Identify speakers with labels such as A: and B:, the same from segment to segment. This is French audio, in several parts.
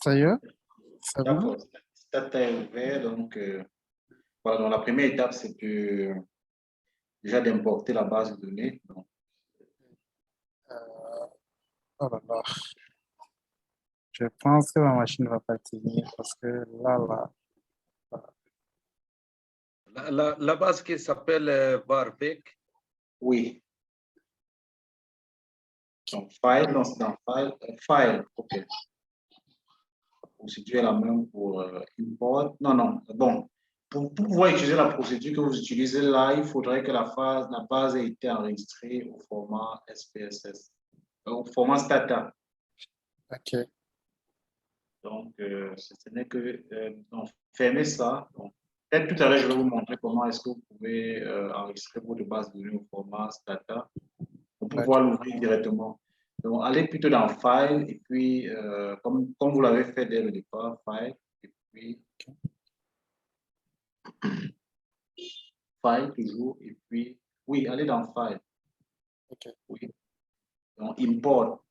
A: Ça y est? C'est bon?
B: D'accord. Stata est ouvert. Donc, voilà, donc la première étape, c'est déjà d'importer la base de données. Donc,
A: Euh, oh là là. Je pense que ma machine ne va pas tenir parce que là,
C: La base qui s'appelle Varpec.
B: oui. Donc, file, dans file, file, OK. La procédure est la même pour import. Non, non, bon. Pour pouvoir utiliser la procédure que vous utilisez là, il faudrait que la base ait été enregistrée au format SPSS, au format Stata.
A: OK.
B: Donc, ce n'est que donc, fermez ça. Peut-être tout à l'heure, je vais vous montrer comment est-ce que vous pouvez enregistrer votre base de données au format Stata pour pouvoir
A: D'accord.
B: l'ouvrir directement. Donc, allez plutôt dans File et puis, comme vous l'avez fait dès le départ, File et puis File toujours et puis, oui, allez dans File.
A: OK.
B: Oui. Donc, Import.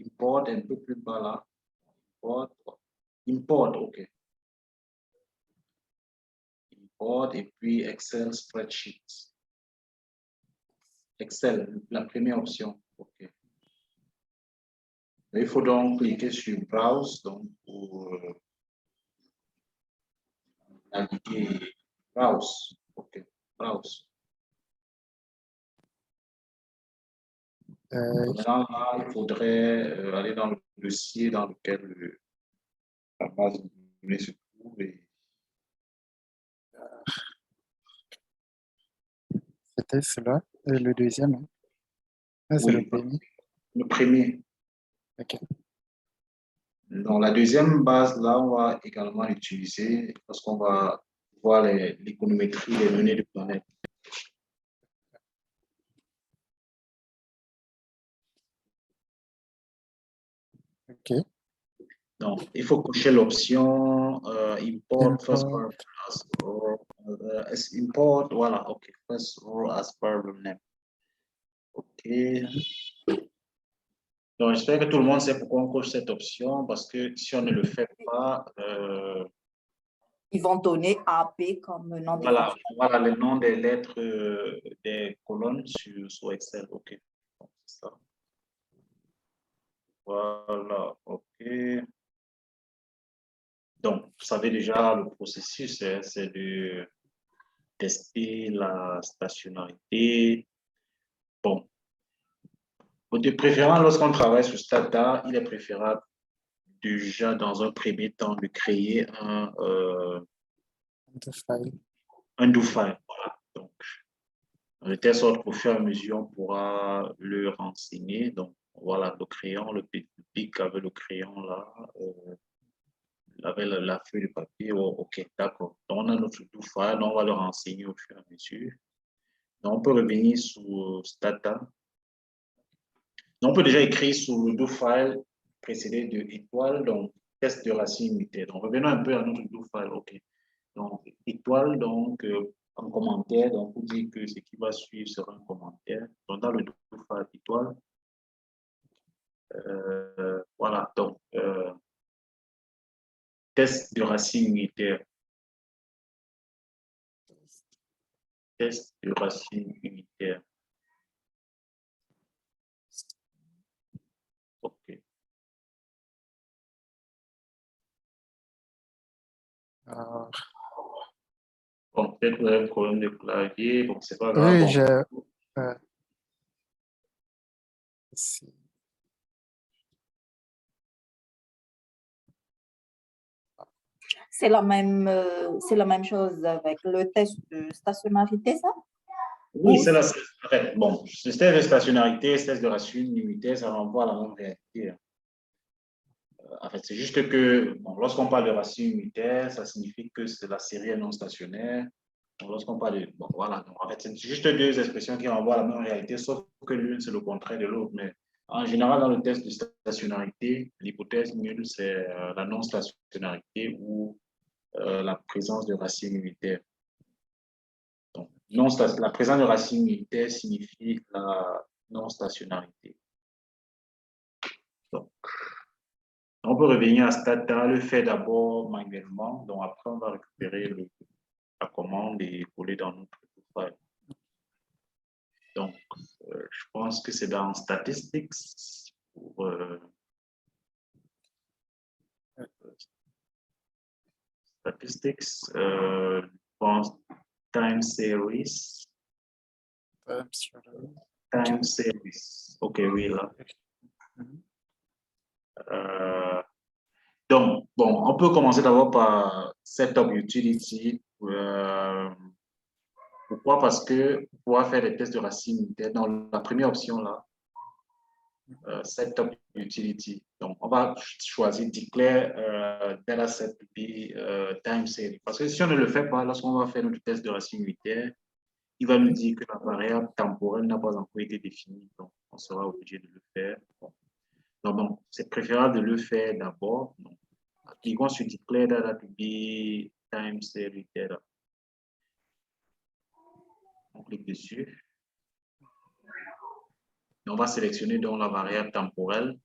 B: Import un peu plus bas là. Import, OK. Import et puis Excel Spreadsheet. Excel, la première option. OK. Il faut donc cliquer sur Browse donc pour naviguer. Browse. OK. Browse. Maintenant, là, il faudrait aller dans le dossier dans lequel la base de données se trouve.
A: C'était cela. Et le deuxième, hein? Ah, c'est le
B: Oui,
A: premier.
B: le premier.
A: OK.
B: Dans la deuxième base, là, on va également l'utiliser parce qu'on va voir l'économétrie des données de planète.
A: OK.
B: Donc, il faut cocher l'option import first
A: Import.
B: parameter as row, import, voilà, OK, first row as parameter name. OK. Donc, j'espère que tout le monde sait pourquoi on coche cette option parce que si on ne le fait pas,
D: ils vont donner AP comme nom de
B: voilà,
D: fonction.
B: voilà le nom des lettres des colonnes sur Excel. OK. Donc, c'est ça. Voilà, OK. Donc, vous savez déjà le processus, hein, c'est de tester la stationnarité. Bon, de préférence, lorsqu'on travaille sur Stata, il est préférable déjà dans un premier temps de créer un do file. Voilà. Donc, de telle sorte qu'au fur et à mesure, on pourra le renseigner. Donc, voilà, le crayon, le pic avec le crayon là, avec la feuille de papier. Oh, OK, d'accord. Donc, on a notre do file, on va le renseigner au fur et à mesure. Donc, on peut revenir sur Stata. Donc, on peut déjà écrire sur le do file précédé de étoile, donc test de racine unitaire. Donc, revenons un peu à notre do file. OK. Donc, étoile, donc, en commentaire, donc, pour dire que ce qui va suivre sera un commentaire. Donc, dans le do file étoile, voilà, donc, test de racine unitaire. Test de racine unitaire. OK. Bon, peut-être que vous avez un problème de clavier, bon, c'est pas grave.
A: Oui,
B: Bon.
A: j'ai.
D: C'est la même chose avec le test de stationnarité, ça?
B: Oui, c'est la. Bon, ce test de stationnarité, ce test de racine unitaire, ça renvoie à la même réalité. En fait, c'est juste que bon, lorsqu'on parle de racine unitaire, ça signifie que la série est non stationnaire. Lorsqu'on parle de. Bon, voilà. Donc, en fait, c'est juste deux expressions qui renvoient à la même réalité, sauf que l'une, c'est le contraire de l'autre. Mais en général, dans le test de stationnarité, l'hypothèse nulle, c'est la non-stationnarité ou la présence de racine unitaire. Donc, la présence de racine unitaire signifie la non-stationnarité. Donc, On peut revenir à Stata, le fait d'abord manuellement, donc après on va récupérer la commande et coller dans notre file. Donc, je pense que c'est dans Statistics pour Statistics, je pense Time Series. Time Series. OK, oui, là. Donc, bon, on peut commencer d'abord par Setup Utility. Pourquoi? Parce que pour pouvoir faire des tests de racine unitaire, dans la première option là, Setup Utility. Donc, on va choisir Declare Dataset to be Time Series. Parce que si on ne le fait pas, lorsqu'on va faire notre test de racine unitaire, il va nous dire que la variable temporelle n'a pas encore été définie. Donc, on sera obligé de le faire. Bon. Donc, c'est préférable de le faire d'abord. Cliquons sur Declare Data to be Time Series Data. On clique dessus. On va sélectionner donc la variable temporelle.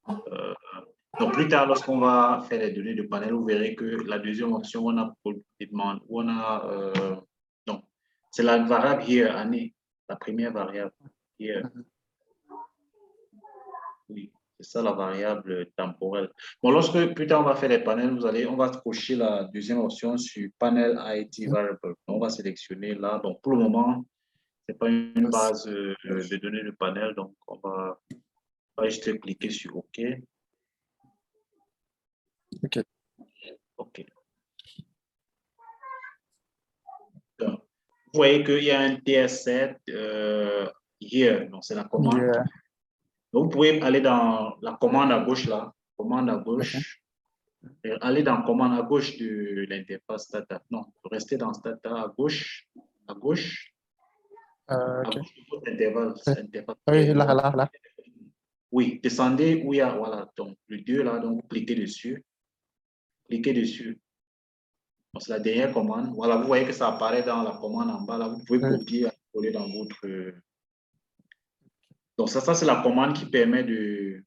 B: Donc, plus tard, lorsqu'on va faire les données de panel, vous verrez que la deuxième option, donc, c'est la variable here, année, la première variable here. Oui, c'est ça la variable temporelle. Bon, lorsque plus tard on va faire les panels, on va cocher la deuxième option sur Panel IT Variable. On va sélectionner là. Donc, pour le moment, ce n'est pas une base de données de panel, donc on va juste cliquer sur OK. OK. Donc, vous voyez qu'il y a un TS7 here, donc c'est la commande.
A: Yeah.
B: Donc, vous pouvez aller dans la commande à gauche là, commande à gauche, et aller dans commande à gauche de l'interface Stata. Non, restez dans Stata à gauche, à gauche de votre interface.
A: Oui, là.
B: Oui, descendez où il y a, voilà, donc le 2 là, donc cliquez dessus. Cliquez dessus. C'est la dernière commande. Voilà, vous voyez que ça apparaît dans la commande en bas. Là, vous pouvez copier et coller dans votre. Donc, ça c'est la commande qui permet de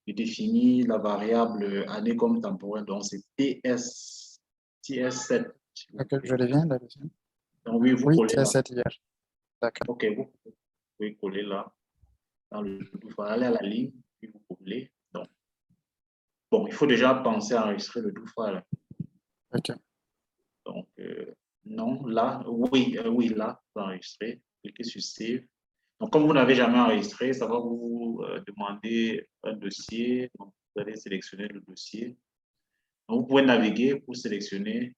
B: définir la variable année comme temporelle. Donc, c'est TS7.
A: Ok, je reviens là-dessus.
B: Donc, oui, vous
A: Oui,
B: collez là.
A: TS7 hier. D'accord.
B: OK, vous pouvez coller là. Dans le tout, aller à la ligne, puis vous collez. Donc, bon, il faut déjà penser à enregistrer le tout file.
A: Ok.
B: Donc, non, là, oui, là, vous enregistrez. Cliquez sur Save. Donc, comme vous n'avez jamais enregistré, ça va vous demander un dossier. Donc, vous allez sélectionner le dossier. Donc, vous pouvez naviguer pour sélectionner.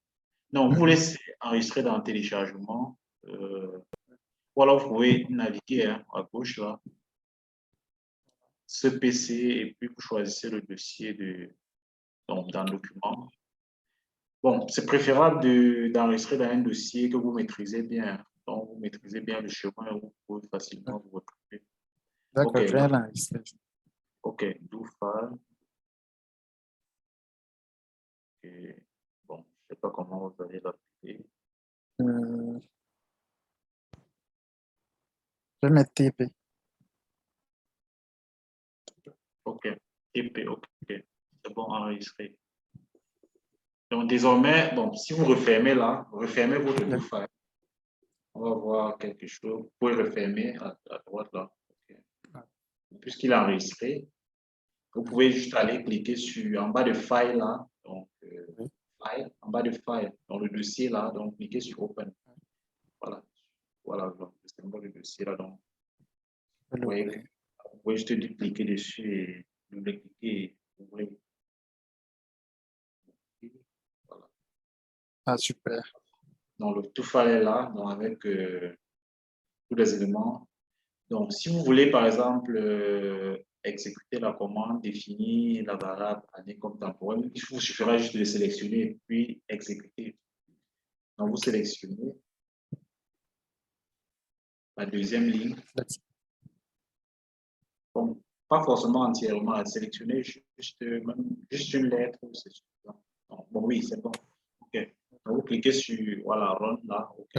B: Non, vous voulez enregistrer dans le téléchargement. Ou alors, vous pouvez naviguer à gauche, là. Ce PC, et puis vous choisissez le dossier donc, dans le document. Bon, c'est préférable d'enregistrer dans un dossier que vous maîtrisez bien. Donc, vous maîtrisez bien le chemin et vous pouvez facilement vous retrouver.
A: D'accord,
B: OK,
A: je vais l'enregistrer.
B: OK, do file. Okay. Bon, je ne sais pas comment vous allez l'appeler.
A: Je vais mettre TP.
B: OK, TP, OK. C'est bon, enregistré. Donc, désormais, bon, si vous refermez là, refermez votre do file. On va voir quelque chose. Vous pouvez refermer à droite là. Okay. Puisqu'il est enregistré, vous pouvez juste aller cliquer sur en bas de file là. Donc, file, en bas de file, dans le dossier là. Donc, cliquez sur Open. Voilà. Voilà, donc, c'est en bas du dossier là. Donc, vous pouvez juste cliquer dessus et double-cliquer. Voilà.
A: Ah, super.
B: Donc, le tout file est là, donc avec tous les éléments. Donc, si vous voulez, par exemple, exécuter la commande, définir la variable année comme temporelle, il vous suffira juste de le sélectionner et puis exécuter. Donc, vous sélectionnez la deuxième ligne. Bon, pas forcément entièrement, sélectionner juste une lettre. Bon, oui, c'est bon. OK. Donc, vous cliquez sur, voilà, Run là. OK.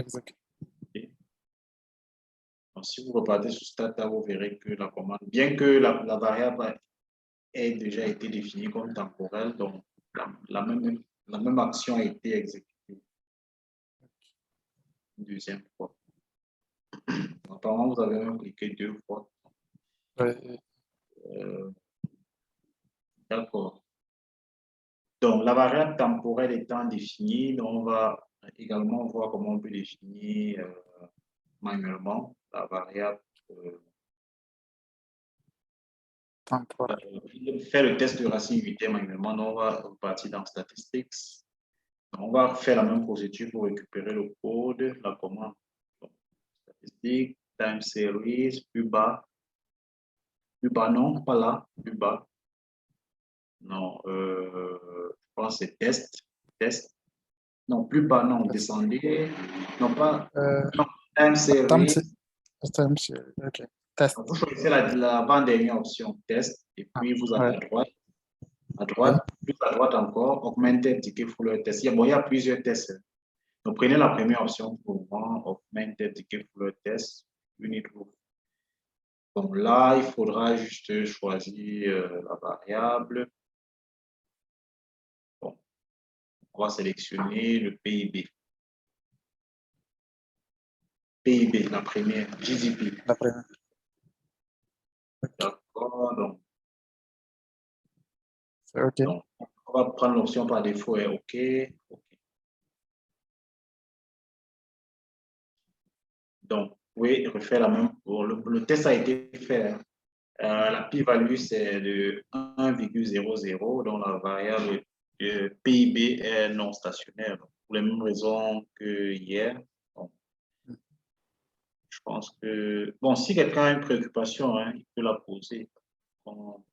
B: Donc, si vous repartez sur Stata, vous verrez que la commande, bien que la variable ait déjà été définie comme temporelle, donc la même action a été exécutée une deuxième fois. Apparemment, vous avez même cliqué 2 fois.
A: Oui.
B: D'accord. Donc, la variable temporelle étant définie, on va également voir comment on peut définir manuellement la variable.
A: Temporel.
B: Faire le test de racine unitaire manuellement, on va repartir dans Statistics. On va faire la même procédure pour récupérer le code, la commande. Donc, statistique, time series, plus bas, non, pas là, plus bas. Non, je pense que c'est test. Non, plus bas, non, descendez. Non, pas, non, time series.
A: OK. Test.
B: Vous choisissez la avant-dernière option, test, et puis vous allez à droite, plus à droite encore, augmented ticket fuller test. Il y a plusieurs tests. Donc, prenez la première option pour moi, augmented ticket fuller test, unit roof. Donc là, il faudra juste choisir la variable. Bon, on va sélectionner le PIB. PIB, la première, GDP.
A: La première.
B: D'accord, donc
A: C'est OK.
B: on va prendre l'option par défaut et OK. Donc, oui, refaire la même. Le test a été fait. La p-value, c'est de 1,00, dont la variable PIB est non stationnaire. Donc, pour les mêmes raisons que hier. Donc, je pense que, bon, si quelqu'un a une préoccupation, hein, il peut la poser. Donc,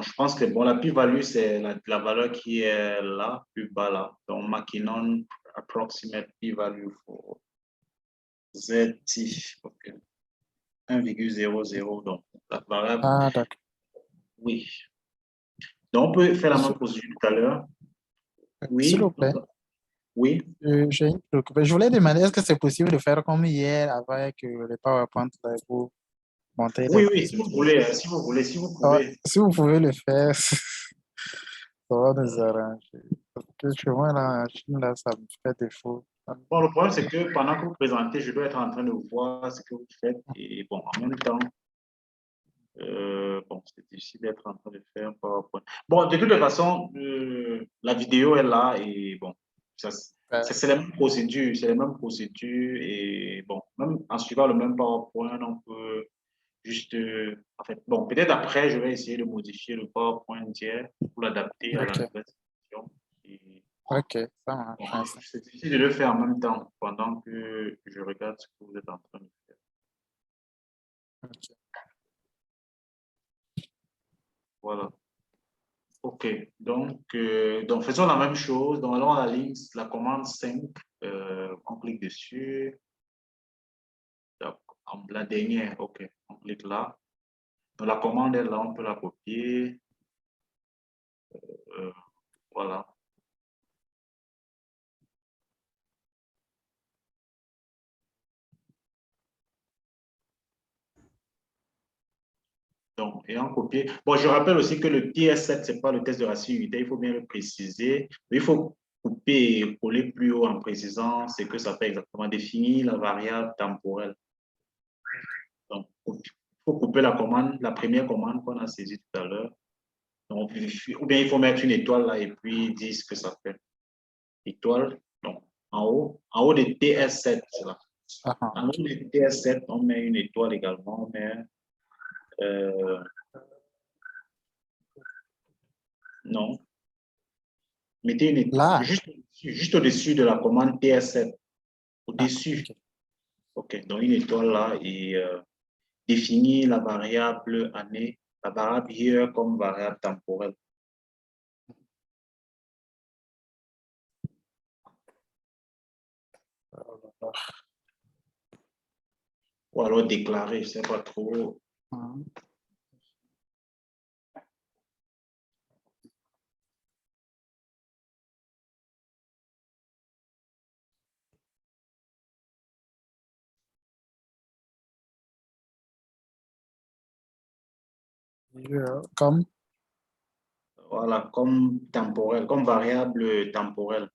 B: je pense que bon, la p-value, c'est la valeur qui est là, plus bas là. Donc, Mackinnon approximate p-value for ZT. Okay. 1,00. Donc, la variable.
A: Ah, d'accord.
B: Oui. Donc, on peut faire la même procédure tout à l'heure.
A: S'il vous
B: Oui.
A: plaît,
B: Oui.
A: j'ai une préoccupation. Je voulais demander, est-ce que c'est possible de faire comme hier avec le PowerPoint là, pour monter les
B: Oui, si vous voulez, si vous voulez, si vous
A: Ouais,
B: pouvez.
A: si vous pouvez le faire, ça va nous arranger. Parce que chez moi, là, en Chine, là, ça me fait défaut.
B: Bon, le problème, c'est que pendant que vous présentez, je dois être en train de voir ce que vous faites. Et bon, en même temps, bon, c'est difficile d'être en train de faire un PowerPoint. Bon, de toute façon, la vidéo est là et bon, c'est les mêmes procédures, c'est les mêmes procédures et bon, même en suivant le même PowerPoint, on peut juste, en fait, bon, peut-être après, je vais essayer de modifier le PowerPoint d'hier pour l'adapter à la
A: OK,
B: nouvelle situation. Et,
A: OK, ça
B: bon,
A: marche.
B: c'est difficile de le faire en même temps pendant que je regarde ce que vous êtes en train de faire.
A: OK.
B: Voilà. OK. Donc faisons la même chose. Donc, allons à la ligne, la commande 5. On clique dessus. La dernière, OK. On clique là. Donc, la commande est là, on peut la copier. Voilà. Donc, et en copier. Bon, je rappelle aussi que le TS7, ce n'est pas le test de racine unitaire, il faut bien le préciser. Mais il faut couper et coller plus haut en précisant ce que ça fait exactement. Définir la variable temporelle. Donc, il faut couper la commande, la première commande qu'on a saisie tout à l'heure. Donc, ou bien il faut mettre une étoile là et puis dire ce que ça fait. Étoile, donc en haut de TS7, là. En haut de TS7, on met une étoile également, on met non. Mettez une étoile
A: Là,
B: juste au-dessus de la commande TS7. Au-dessus.
A: OK.
B: OK. Donc, une étoile là et définir la variable année, la variable here comme variable temporelle. Ou alors déclarer, je ne sais pas trop.
A: Comme
B: Voilà, comme temporel, comme variable temporelle.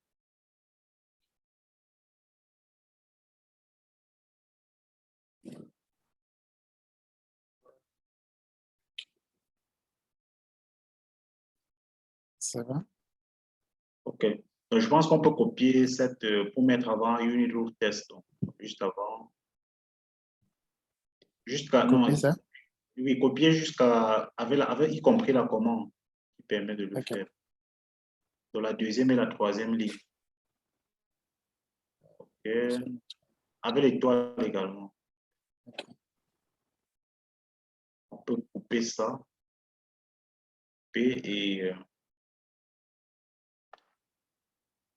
A: c'est bon.
B: OK. Donc, je pense qu'on peut copier cette pour mettre avant unit rule test. Donc, juste avant. Jusqu'à non,
A: Copier ça.
B: oui, copier jusqu'à avec y compris la commande qui permet de le
A: Ok.
B: faire. Dans la deuxième et la troisième ligne. OK. Avec l'étoile également.
A: Ok.
B: On peut couper ça. Couper et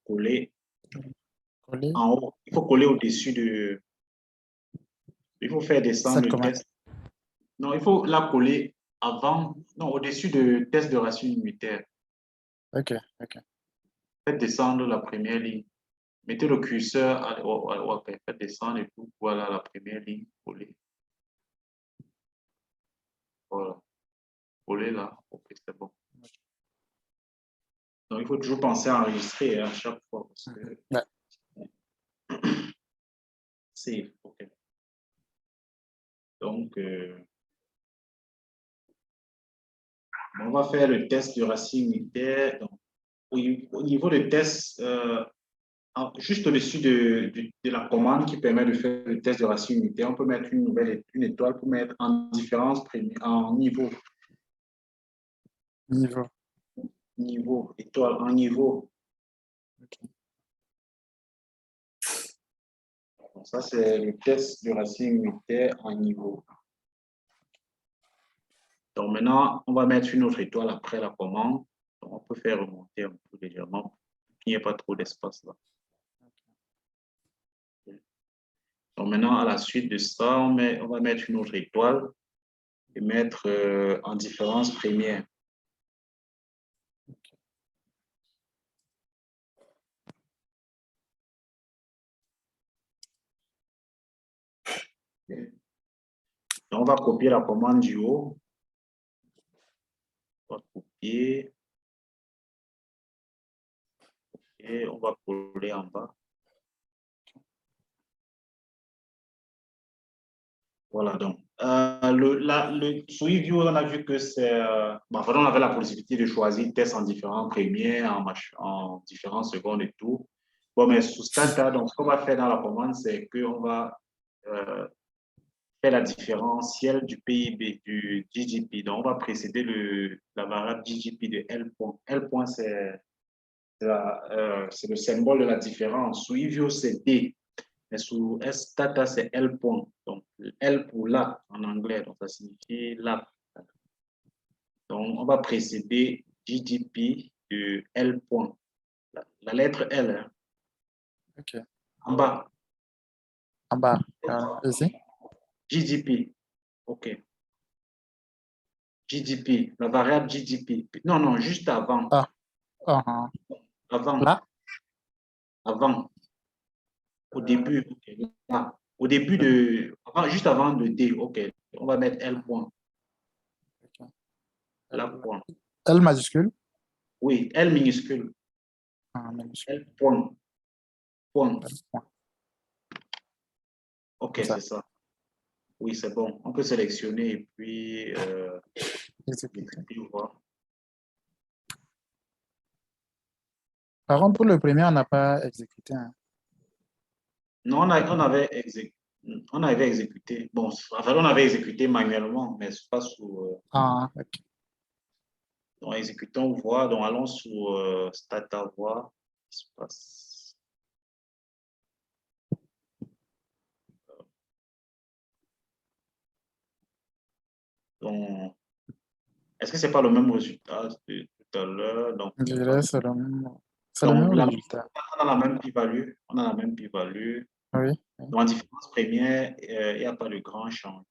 B: coller
A: Coller
B: en haut. Il faut coller au-dessus de. Il faut faire descendre
A: cette
B: le
A: commande.
B: test. Non, il faut la coller avant. Non, au-dessus de test de racine unitaire.
A: Ok, ok.
B: Faites descendre la première ligne. Mettez le curseur, faites descendre et tout. Voilà la première ligne collée. Voilà. Collée là. Ok, c'est bon. Donc, il faut toujours penser à enregistrer à chaque fois. Parce que
A: Ouais.
B: c'est OK. Donc, on va faire le test de racine unitaire. Donc, au niveau de test, juste au-dessus de la commande qui permet de faire le test de racine unitaire, on peut mettre une étoile pour mettre en différence en niveau.
A: Niveau.
B: Niveau, étoile en niveau.
A: Ok.
B: Donc, ça, c'est le test de racine unitaire en niveau. Donc maintenant, on va mettre une autre étoile après la commande. Donc, on peut faire remonter un peu légèrement pour qu'il n'y ait pas trop d'espace là. Donc maintenant, à la suite de ça, on va mettre une autre étoile et mettre en différence première. Donc, on va copier la commande du haut. On va copier. Et on va coller en bas. Voilà, donc. Sur eView, on a vu que c'est. On avait la possibilité de choisir test en différents premiers, en différents secondes et tout. Bon, mais sous Stata, donc, ce qu'on va faire dans la commande, c'est qu'on va faire la différentielle du PIB, du GGP. Donc, on va précéder la variable GGP de L point. L point, c'est le symbole de la différence. Sous eView, c'est D. Mais sous Stata, c'est L point. Donc, L pour là en anglais. Donc, ça signifie là. Donc, on va précéder GDP de L point. La lettre L, hein,
A: Ok.
B: en bas.
A: En bas. Ici.
B: GDP. OK. GDP. La variable GDP. Non, non, juste avant.
A: Ah. Ah.
B: Avant.
A: Là.
B: Avant. Au début. Okay. Là. Au début de. Juste avant le D. OK. On va mettre L point.
A: Ok.
B: Là point.
A: L majuscule.
B: Oui, L minuscule.
A: Ah, minuscule.
B: L point. Point.
A: L point.
B: OK,
A: Comme ça.
B: c'est ça. Oui, c'est bon. On peut sélectionner et puis
A: Exécuter.
B: voir.
A: Par contre, pour le premier, on n'a pas exécuté. Hein.
B: Non, on avait exécuté. Bon, enfin, on avait exécuté manuellement, mais pas sous.
A: Ah, ok.
B: Donc, exécutons voix. Donc, allons sous Stata voix. Qu'est-ce qui se passe? Donc, est-ce que c'est pas le même résultat de tout à l'heure? Donc,
A: Je dirais que c'est le même résultat.
B: on a la même p-value. On a la même p-value.
A: Oui.
B: Donc, en différence première, il n'y a pas de grand changement.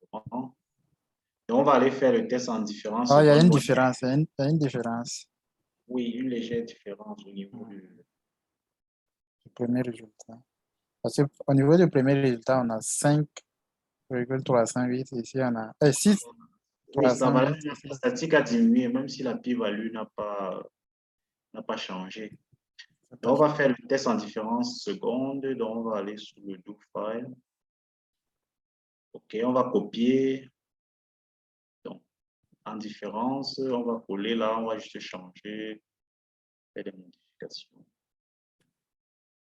B: Donc, on va aller faire le test en différence
A: Ah, il y a une
B: seconde.
A: différence. Il y a une différence
B: Oui, une légère différence au niveau
A: du
B: du.
A: premier résultat. Parce qu'au niveau du premier résultat, on a 5,308. Ici, on a 6.
B: Oui,
A: Ouais,
B: sa
A: 5
B: valeur
A: minutes, c'est ça.
B: statique a diminué, même si la p-value n'a pas changé.
A: C'est
B: Donc, on
A: parfait.
B: va faire le test en différence secondes. Donc, on va aller sur le do file. OK, on va copier. Donc, en différence, on va coller là, on va juste changer, faire des modifications.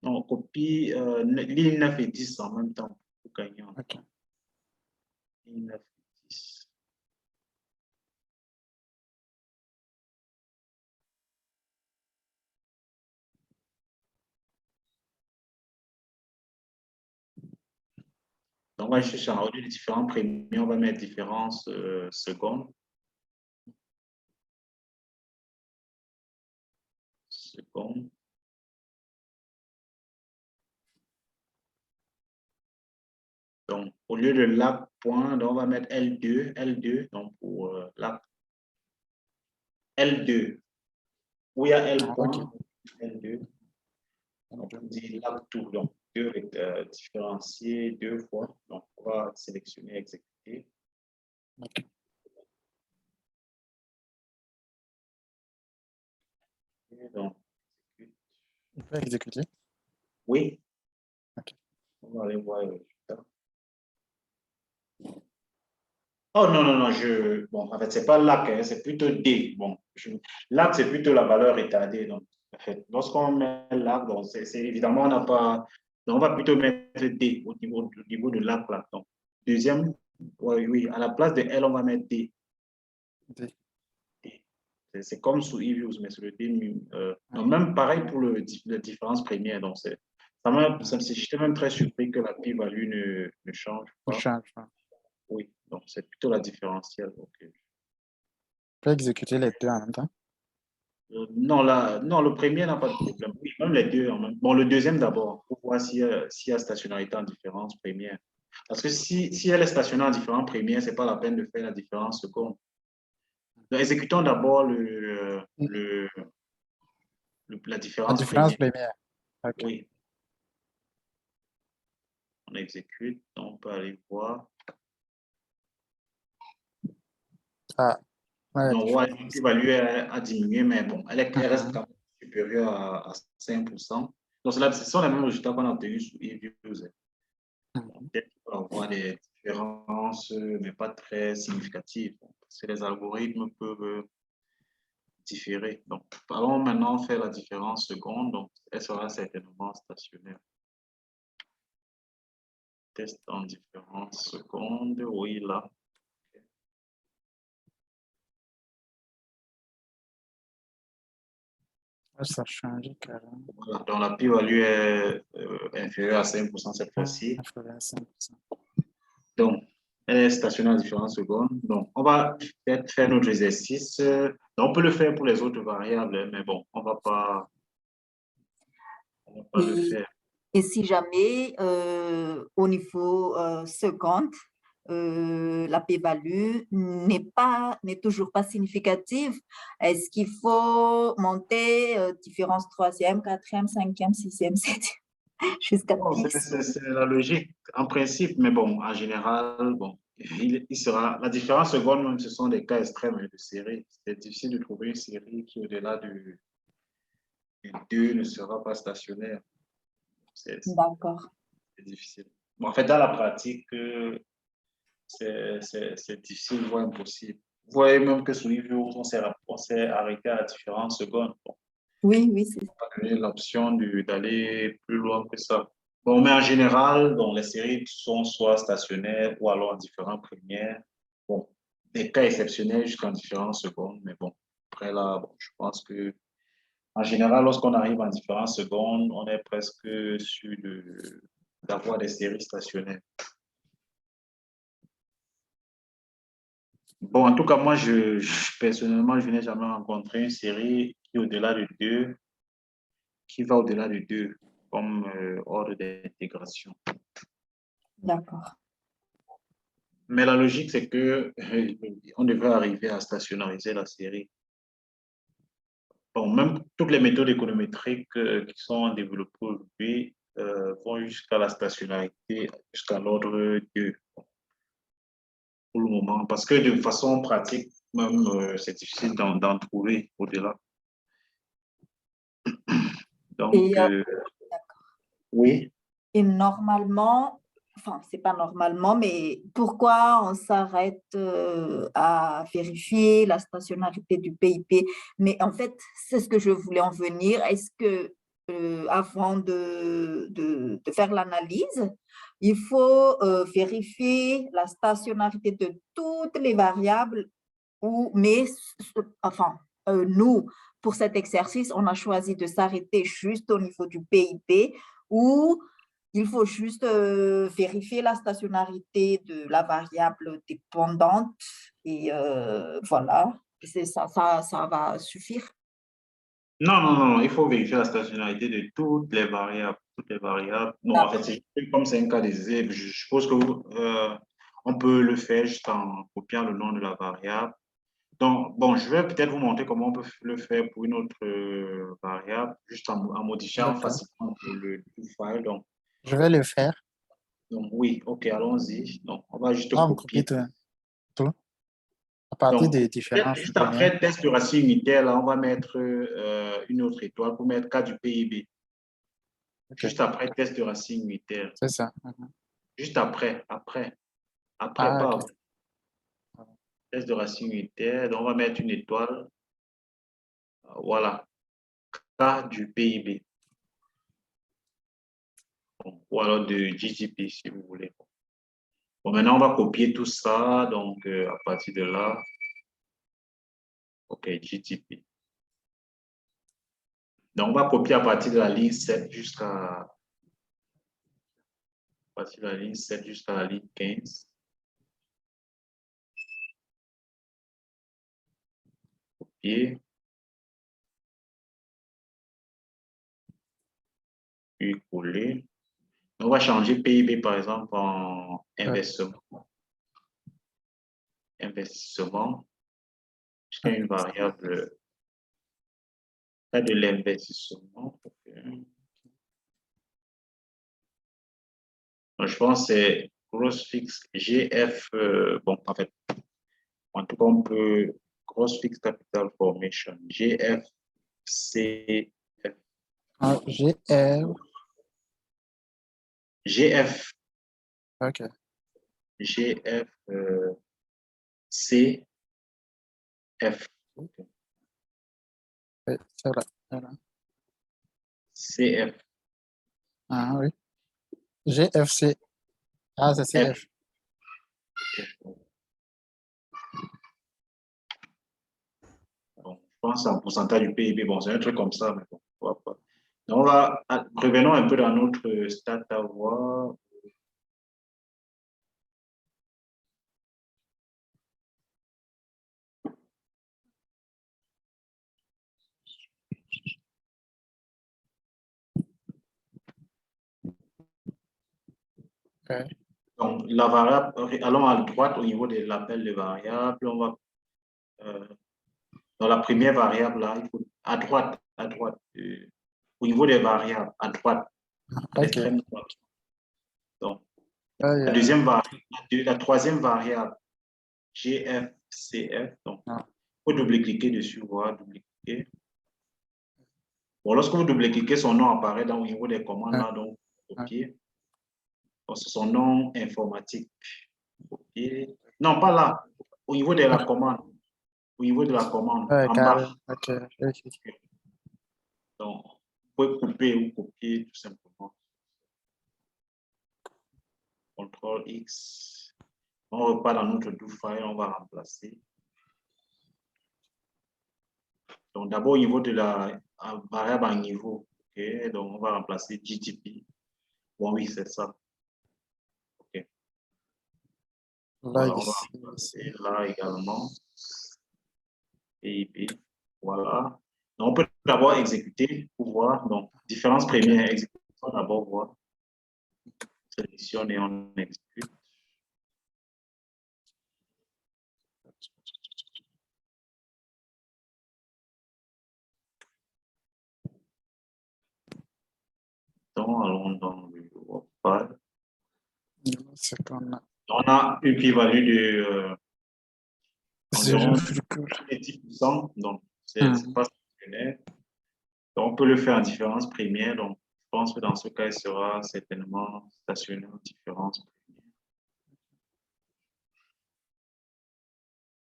B: Donc, on copie ligne 9 et 10 en même temps pour gagner en
A: OK.
B: temps. Ligne 9 et 10. Donc, on va juste changer les différents premiers, on va mettre différence secondes. Secondes. Donc, au lieu de lac point, donc on va mettre L2, donc pour lac L2. Où il y a L
A: Ah, OK.
B: point, L2. On dit lac tout, donc deux différenciés deux fois. Donc, on va sélectionner, exécuter.
A: OK.
B: Et donc,
A: Il peut exécuter.
B: oui,
A: OK.
B: on va aller voir le résultat. Oh non, non, non, bon, en fait, c'est pas lac, hein, c'est plutôt D. Bon, lac, c'est plutôt la valeur retardée. Donc, en fait, lorsqu'on met lac, donc évidemment, on n'a pas. Donc, on va plutôt mettre D au niveau de lac là. Donc, deuxième, oui, oui, à la place de L, on va mettre D.
A: D.
B: C'est comme sous eViews, mais sur le D. Non, même pareil pour la différence première. Donc, j'étais même très surpris que la p-value ne change
A: Il
B: pas.
A: change. Ouais.
B: Oui, donc c'est plutôt la différentielle.
A: Il peut exécuter les deux en même temps.
B: Non, non, le premier n'a pas de problème. Oui, même les deux en même. Bon, le deuxième d'abord, pour voir s'il y a stationnarité en différence première. Parce que si elle est stationnée en différence première, ce n'est pas la peine de faire la différence seconde. Donc, exécutons d'abord la
A: La
B: différence
A: différence
B: première.
A: première. OK.
B: Oui, on exécute, donc on peut aller voir.
A: Ah, ouais, la
B: Donc, ouais,
A: différence.
B: l'équivalue a diminué, mais bon, elle reste
A: Mhm.
B: quand même supérieure à 5%. Donc, ce sont les mêmes résultats qu'on a obtenus sur eViews.
A: Mhm.
B: Peut-être qu'il peut y avoir des différences, mais pas très significatives. Parce que les algorithmes peuvent différer. Donc, allons maintenant faire la différence seconde. Donc, elle sera certainement stationnaire. Test en différence seconde. Oui, là.
A: Ouais, ça a changé carrément.
B: Voilà. Donc, la p-value est inférieure à 5% cette fois-ci.
A: 85%.
B: Donc, elle est stationnée en différence secondes. Donc, on va peut-être faire notre exercice. Donc, on peut le faire pour les autres variables, mais bon, on va pas le
D: Et,
B: faire.
D: et si jamais, au niveau seconde, la p-value n'est toujours pas significative, est-ce qu'il faut monter différence troisième, quatrième, cinquième, sixième, septième, jusqu'à
B: Bon,
D: 10?
B: c'est la logique en principe, mais bon, en général, bon, il sera. La différence seconde, même, ce sont des cas extrêmes de série. C'est difficile de trouver une série qui, au-delà du 2, ne sera pas stationnaire. C'est
D: D'accord.
B: difficile. Bon, en fait, dans la pratique, c'est difficile, voire impossible. Vous voyez même que sur l'IVIO, on s'est arrêté à la différence seconde. Bon,
D: Oui, oui, c'est
B: pas donné l'option d'aller plus loin que ça. Bon, mais en général, donc, les séries sont soit stationnaires ou alors en différentes premières. Bon, des cas exceptionnels jusqu'en différentes secondes, mais bon, après là, bon, je pense que en général, lorsqu'on arrive en différentes secondes, on est presque sûr d'avoir des séries stationnaires. Bon, en tout cas, moi, personnellement, je n'ai jamais rencontré une série qui, au-delà de 2, qui va au-delà de 2 comme ordre d'intégration.
D: d'accord.
B: Mais la logique, c'est que on devrait arriver à stationnariser la série. Bon, même toutes les méthodes économétriques qui sont développées aujourd'hui vont jusqu'à la stationnarité, jusqu'à l'ordre 2. Pour le moment, parce que de façon pratique, même, c'est difficile d'en trouver au-delà. Donc,
D: Et,
B: oui.
D: et normalement, enfin, c'est pas normalement, mais pourquoi on s'arrête à vérifier la stationnarité du PIB? Mais en fait, c'est ce que je voulais en venir. Est-ce que avant de faire l'analyse, il faut vérifier la stationnarité de toutes les variables mais enfin, nous, pour cet exercice, on a choisi de s'arrêter juste au niveau du PIB où il faut juste vérifier la stationnarité de la variable dépendante et voilà, ça va suffire.
B: Non, non, non, il faut vérifier la stationnarité de toutes les variables. Toutes les variables. Non, en fait, comme c'est un cas d'essai, je suppose que on peut le faire juste en copiant le nom de la variable. Donc, bon, je vais peut-être vous montrer comment on peut le faire pour une autre variable, juste en modifiant
A: D'accord.
B: facilement le file.
A: Je vais le faire.
B: Donc, oui, OK, allons-y. Donc, on va juste
A: On va
B: copier.
A: copier tout à partir
B: Donc,
A: des différences
B: juste
A: linéaires.
B: après test de racine unitaire, là, on va mettre une autre étoile pour mettre cas du PIB.
A: Ok,
B: Juste après test de racine unitaire.
A: c'est ça. Mhm.
B: Juste après,
A: Ah,
B: pas
A: ok.
B: avant. Test de racine unitaire. Donc, on va mettre une étoile. Voilà. Cas du PIB. Ou alors de GDP, si vous voulez. Bon, maintenant, on va copier tout ça. Donc, à partir de là, OK, GDP. Donc, on va copier à partir de la ligne 7 jusqu'à la ligne 7 jusqu'à la ligne 15. Copier. Puis coller. On va changer PIB, par exemple, en investissement. Investissement. Jusqu'à une variable de l'investissement. Okay. Donc, je pense que c'est gross fixe GF. Bon, en fait, en tout cas, on peut gross fixed capital formation GFCF.
A: Ah, GR.
B: GF.
A: Ok.
B: GF CF. Okay.
A: Oui, c'est là. Voilà.
B: CF.
A: Ah oui. GFC. Ah, c'est CF.
B: Bon, je pense en pourcentage du PIB. Bon, c'est un truc comme ça, mais bon, pourquoi pas. Donc, revenons un peu dans notre stat à voir.
A: Ok.
B: Donc, la variable, allons à droite au niveau de l'appel de variable. On va, dans la première variable, là, il faut, à droite, au niveau des variables, à droite, à
A: Ok.
B: l'extrême droite. Donc,
A: Là, il y
B: la
A: a-
B: deuxième variable, la troisième variable, GFCF. Donc,
A: Ah,
B: il faut double-cliquer dessus, voilà, double-cliquer. Bon, lorsque vous double-cliquez, son nom apparaît au niveau des commandes,
A: ah,
B: là, donc,
A: ah.
B: copier. Donc, c'est son nom informatique. Copier. Non, pas là, au niveau de la commande. Au niveau de la commande,
A: Ouais,
B: en
A: carré.
B: bas.
A: Ok. Ok.
B: Donc, vous pouvez couper ou copier tout simplement. CTRL X. On repart dans notre do file, on va remplacer. Donc, d'abord, au niveau de la variable en niveau, ok, donc on va remplacer GDP. Bon, oui, c'est ça. Ok.
A: Là,
B: Voilà, on va
A: ici.
B: remplacer là également. PIB. Voilà. Donc, on peut d'abord exécuter pour voir. Donc, différence première, exécution, d'abord voir. Sélectionne et on exécute. Donc, allons dans le WordPad.
A: C'est qu'on a.
B: On a une plus-value de environ
A: 0,1.
B: 10%, donc c'est
A: Mhm.
B: pas stationnaire. Donc, on peut le faire en différence première, donc je pense que dans ce cas, il sera certainement stationnaire en différence première.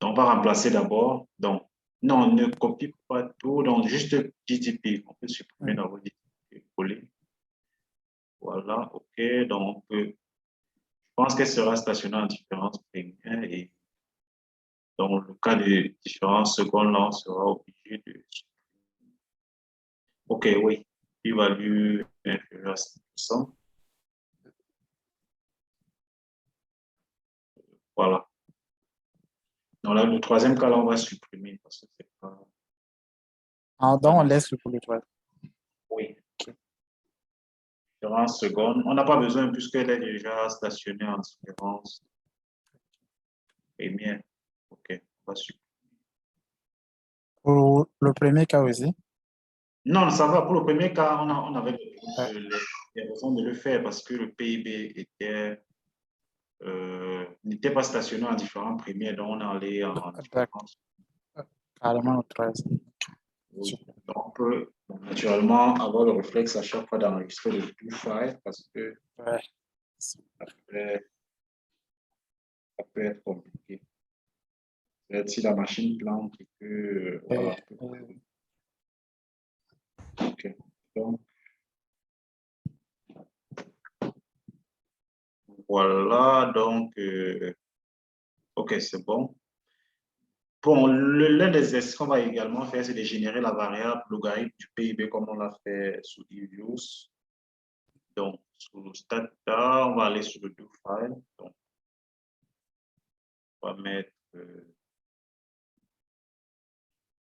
B: Donc, on va remplacer d'abord, donc, non, ne copie pas tout, donc juste GTP, on peut supprimer d'abord GTP, coller. Voilà, OK, donc on peut, je pense qu'elle sera stationnaire en différence première et dans le cas de différence seconde, là, on sera obligé de. OK, oui, p-value inférieure à 5%. Voilà. Donc là, le troisième cas, là, on va supprimer parce que c'est pas.
A: Ah, donc, on laisse le pour le 3.
B: Oui. Différence seconde. On n'a pas besoin puisqu'elle est déjà stationnée en différence première. OK, on va supprimer.
A: Pour le premier cas aussi.
B: Non, ça va. Pour le premier cas, on avait
A: Ouais.
B: les raisons de le faire parce que le PIB n'était pas stationné en différents premiers, donc on allait en
A: D'accord.
B: différence.
A: Carrément au 3.
B: Oui.
A: Super.
B: Donc, on peut naturellement avoir le réflexe à chaque fois d'enregistrer le do file parce que
A: Ouais.
B: ça peut être compliqué. Peut-être si la machine plante et que. Voilà. OK. Donc, voilà. Donc, OK, c'est bon. Bon, l'un des exercices qu'on va également faire, c'est de générer la variable logarithme du PIB comme on l'a fait sous eViews. Donc, sous le data, on va aller sur le do file. Donc, on va mettre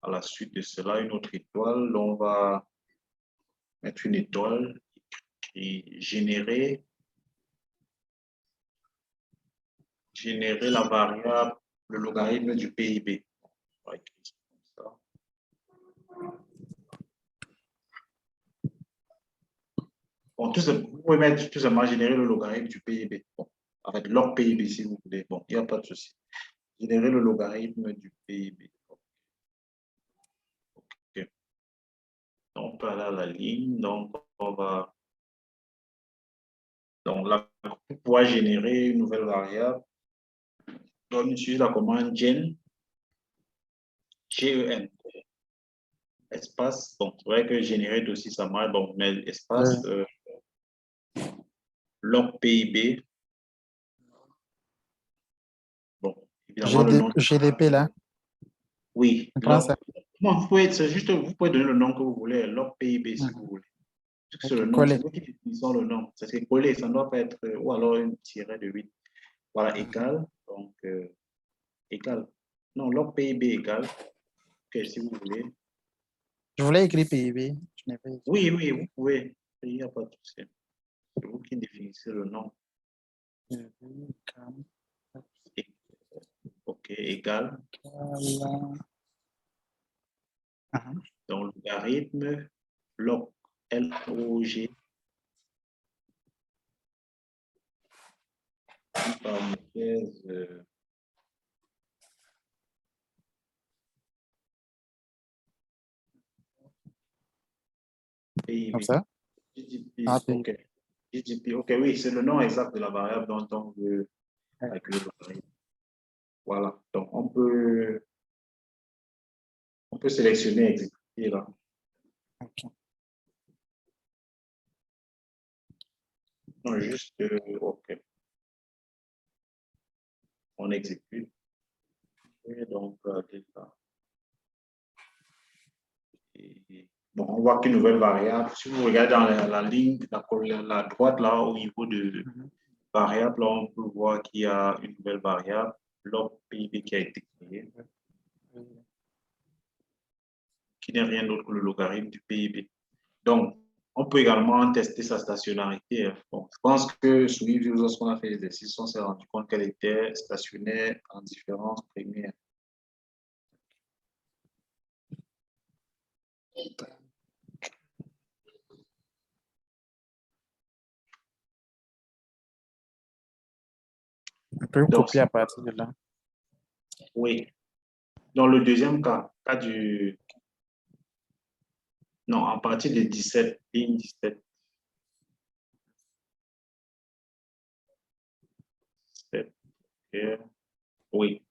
B: à la suite de cela une autre étoile. Donc, on va mettre une étoile et générer la variable, le logarithme du PIB. On va écrire ça comme ça. Bon, vous pouvez mettre tout simplement générer le logarithme du PIB. Bon, avec log PIB si vous voulez. Bon, il n'y a pas de souci. Générer le logarithme du PIB. OK. Donc, on peut aller à la ligne. Donc, on va. Donc, là, pour pouvoir générer une nouvelle variable, on utilise la commande gen, Gen, espace. Bon, c'est vrai que générer aussi ça marche. Bon, mais espace, log PIB. Bon, évidemment, le nom.
A: GDP là.
B: Oui,
A: On prend ça.
B: non, vous pouvez donner le nom que vous voulez, log PIB si vous voulez. C'est le
A: Ok,
B: nom, c'est
A: coller.
B: vous qui définissez le nom. C'est collé, ça ne doit pas être, ou alors une tirée de 8. Voilà, égal. Donc, égal. Non, log PIB égal. Ok, si vous voulez.
A: Je voulais écrire PIB. Je n'ai pas écrit.
B: Oui, oui, vous pouvez. Il n'y a pas de souci. C'est vous qui définissez le nom. Ok, égal. Donc, logarithme, log, L-O-G, parenthèse, PIB.
A: Comme ça?
B: GDP,
A: Ah,
B: ok.
A: PIB.
B: GDP, ok, oui, c'est le nom exact de la variable dont on veut calculer le logarithme. Voilà, donc on peut sélectionner exécuter là.
A: Ok.
B: Non, juste, ok. On exécute. Et donc, déjà. Bon, on voit qu'une nouvelle variable. Si vous regardez dans la ligne, la droite là, au niveau de variable, là, on peut voir qu'il y a une nouvelle variable, log PIB qui a été créée, qui n'est rien d'autre que le logarithme du PIB. Donc, on peut également tester sa stationnarité. Bon, je pense que sous eViews, lorsqu'on a fait l'exercice, on s'est rendu compte qu'elle était stationnaire en différence première.
A: On peut
B: Donc,
A: copier à partir de là.
B: oui. Dans le deuxième cas du... Non, à partir de 17, ligne 17. 17, ok. Oui.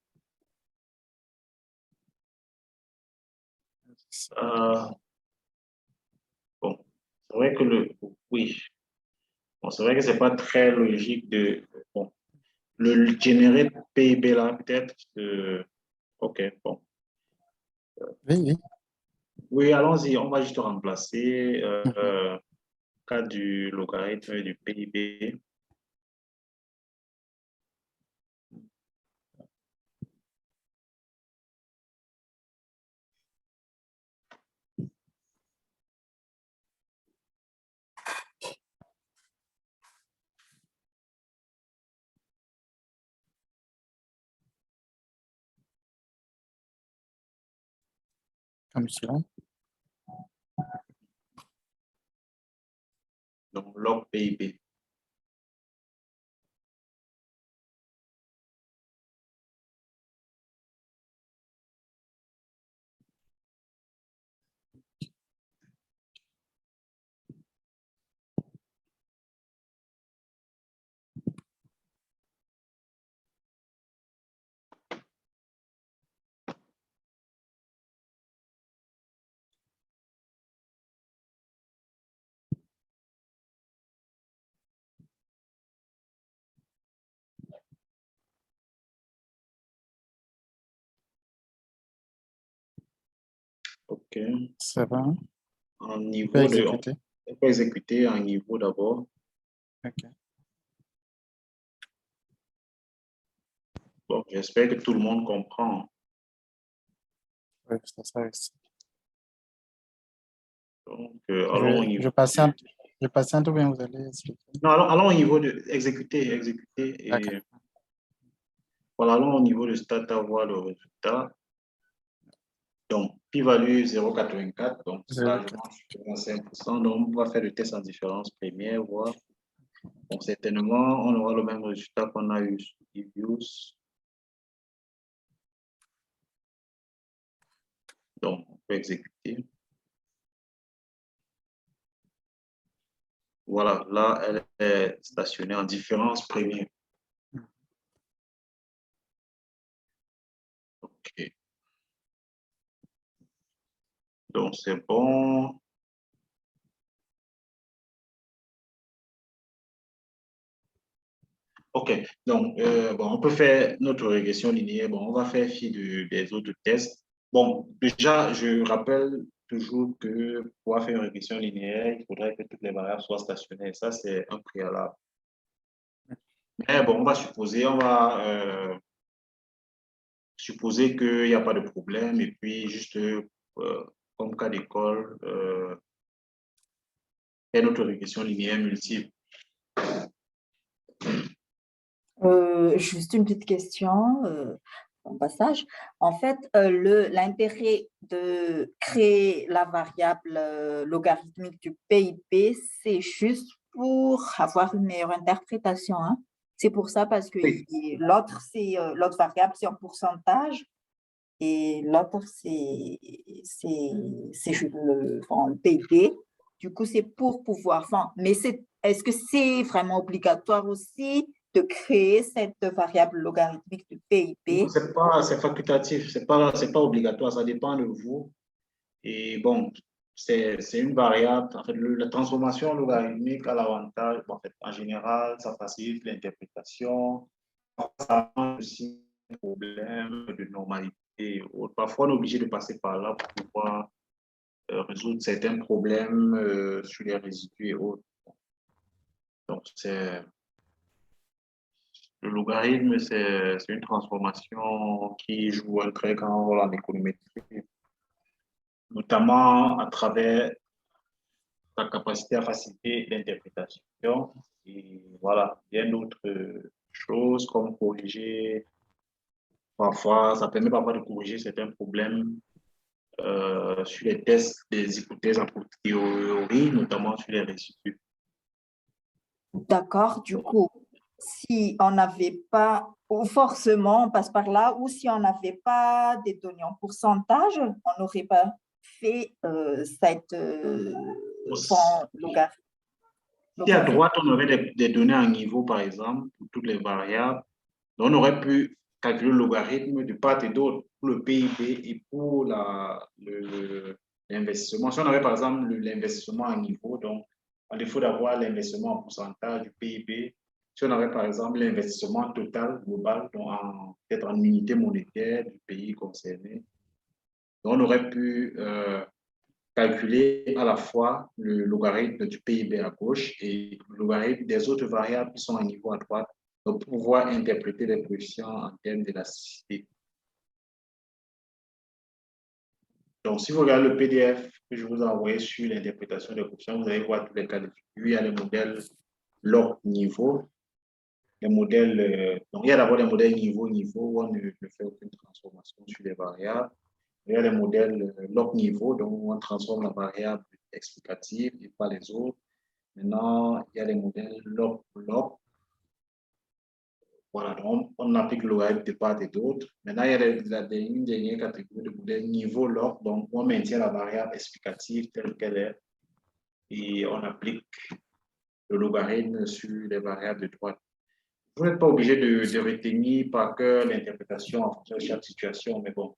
B: Bon, c'est vrai que oui. Bon, c'est vrai que c'est pas très logique de, bon, le générer PIB là, peut-être, ok, bon.
A: Oui, oui.
B: Oui, allons-y, on va juste remplacer
A: Mhm.
B: cas du logarithme du PIB.
A: Comme cela.
B: Donc, log PIB. Ok.
A: Ça va.
B: En
A: Tu peux
B: niveau de,
A: exécuter.
B: on peut exécuter un niveau d'abord.
A: OK.
B: Bon, j'espère que tout le monde comprend.
A: Oui, c'est ça aussi.
B: Donc, allons au niveau.
A: Je patiente ou bien vous allez expliquer.
B: Non, allons au niveau de exécuter.
A: D'accord.
B: Et voilà, allons au niveau de stat, voir le résultat. Donc, pi-value 0,84, donc c'est largement
A: 0,4.
B: supérieur à 5%. Donc, on va faire le test en différence première, voir. Bon, certainement, on aura le même résultat qu'on a eu sur Evius. Donc, on peut exécuter. Voilà, là, elle est stationnée en différence première. OK. Donc, c'est bon. OK. Donc, bon, on peut faire notre régression linéaire. Bon, on va faire fi des autres tests. Bon, déjà, je rappelle toujours que pour pouvoir faire une régression linéaire, il faudrait que toutes les variables soient stationnaires. Ça, c'est un préalable. Mais bon, on va supposer qu'il n'y a pas de problème. Et puis, juste comme cas d'école, faire notre régression linéaire multiple.
D: Juste une petite question en passage. En fait, l'intérêt de créer la variable logarithmique du PIB, c'est juste pour avoir une meilleure interprétation, hein. C'est pour ça parce que
B: Oui.
D: l'autre variable, c'est en pourcentage et l'autre, c'est juste le PIB. Du coup, c'est pour pouvoir... Enfin, mais est-ce que c'est vraiment obligatoire aussi de créer cette variable logarithmique du PIB?
B: C'est facultatif, c'est pas obligatoire, ça dépend de vous. Et bon, c'est une variable. En fait, la transformation logarithmique a l'avantage, bon, en fait, en général, ça facilite l'interprétation. Ça a aussi un problème de normalité. Parfois, on est obligé de passer par là pour pouvoir résoudre certains problèmes sur les résidus et autres. Donc, le logarithme, c'est une transformation qui joue un très grand rôle en économétrie, notamment à travers sa capacité à faciliter l'interprétation. Et voilà, bien d'autres choses comme corriger, parfois, ça permet parfois de corriger certains problèmes sur les tests des hypothèses en théorie, notamment sur les résidus.
D: D'accord, du coup, si on n'avait pas ou forcément on passe par là, ou si on n'avait pas des données en pourcentage, on n'aurait pas fait cette logarithme.
B: Si à droite, on aurait des données en niveau, par exemple, pour toutes les variables, on aurait pu calculer le logarithme de part et d'autre pour le PIB et pour l'investissement. Si on avait, par exemple, l'investissement en niveau, donc, à défaut d'avoir l'investissement en pourcentage du PIB, si on avait, par exemple, l'investissement total global, donc peut-être en unité monétaire du pays concerné, on aurait pu calculer à la fois le logarithme du PIB à gauche et le logarithme des autres variables qui sont à niveau à droite, pour pouvoir interpréter les coefficients en termes d'élasticité. Donc, si vous regardez le PDF que je vous ai envoyé sur l'interprétation des coefficients, vous allez voir tous les cas de figure. Il y a les modèles log niveau, les modèles, donc il y a d'abord les modèles niveau-niveau où on ne fait aucune transformation sur les variables. Il y a les modèles log niveau, donc on transforme la variable explicative et pas les autres. Maintenant, il y a les modèles log-log. Voilà, donc on applique le logarithme de part et d'autre. Maintenant, il y a une dernière catégorie de modèles niveau-log, donc on maintient la variable explicative telle qu'elle est et on applique le logarithme sur les variables de droite. Vous n'êtes pas obligé de retenir par cœur l'interprétation en fonction de chaque situation, mais bon,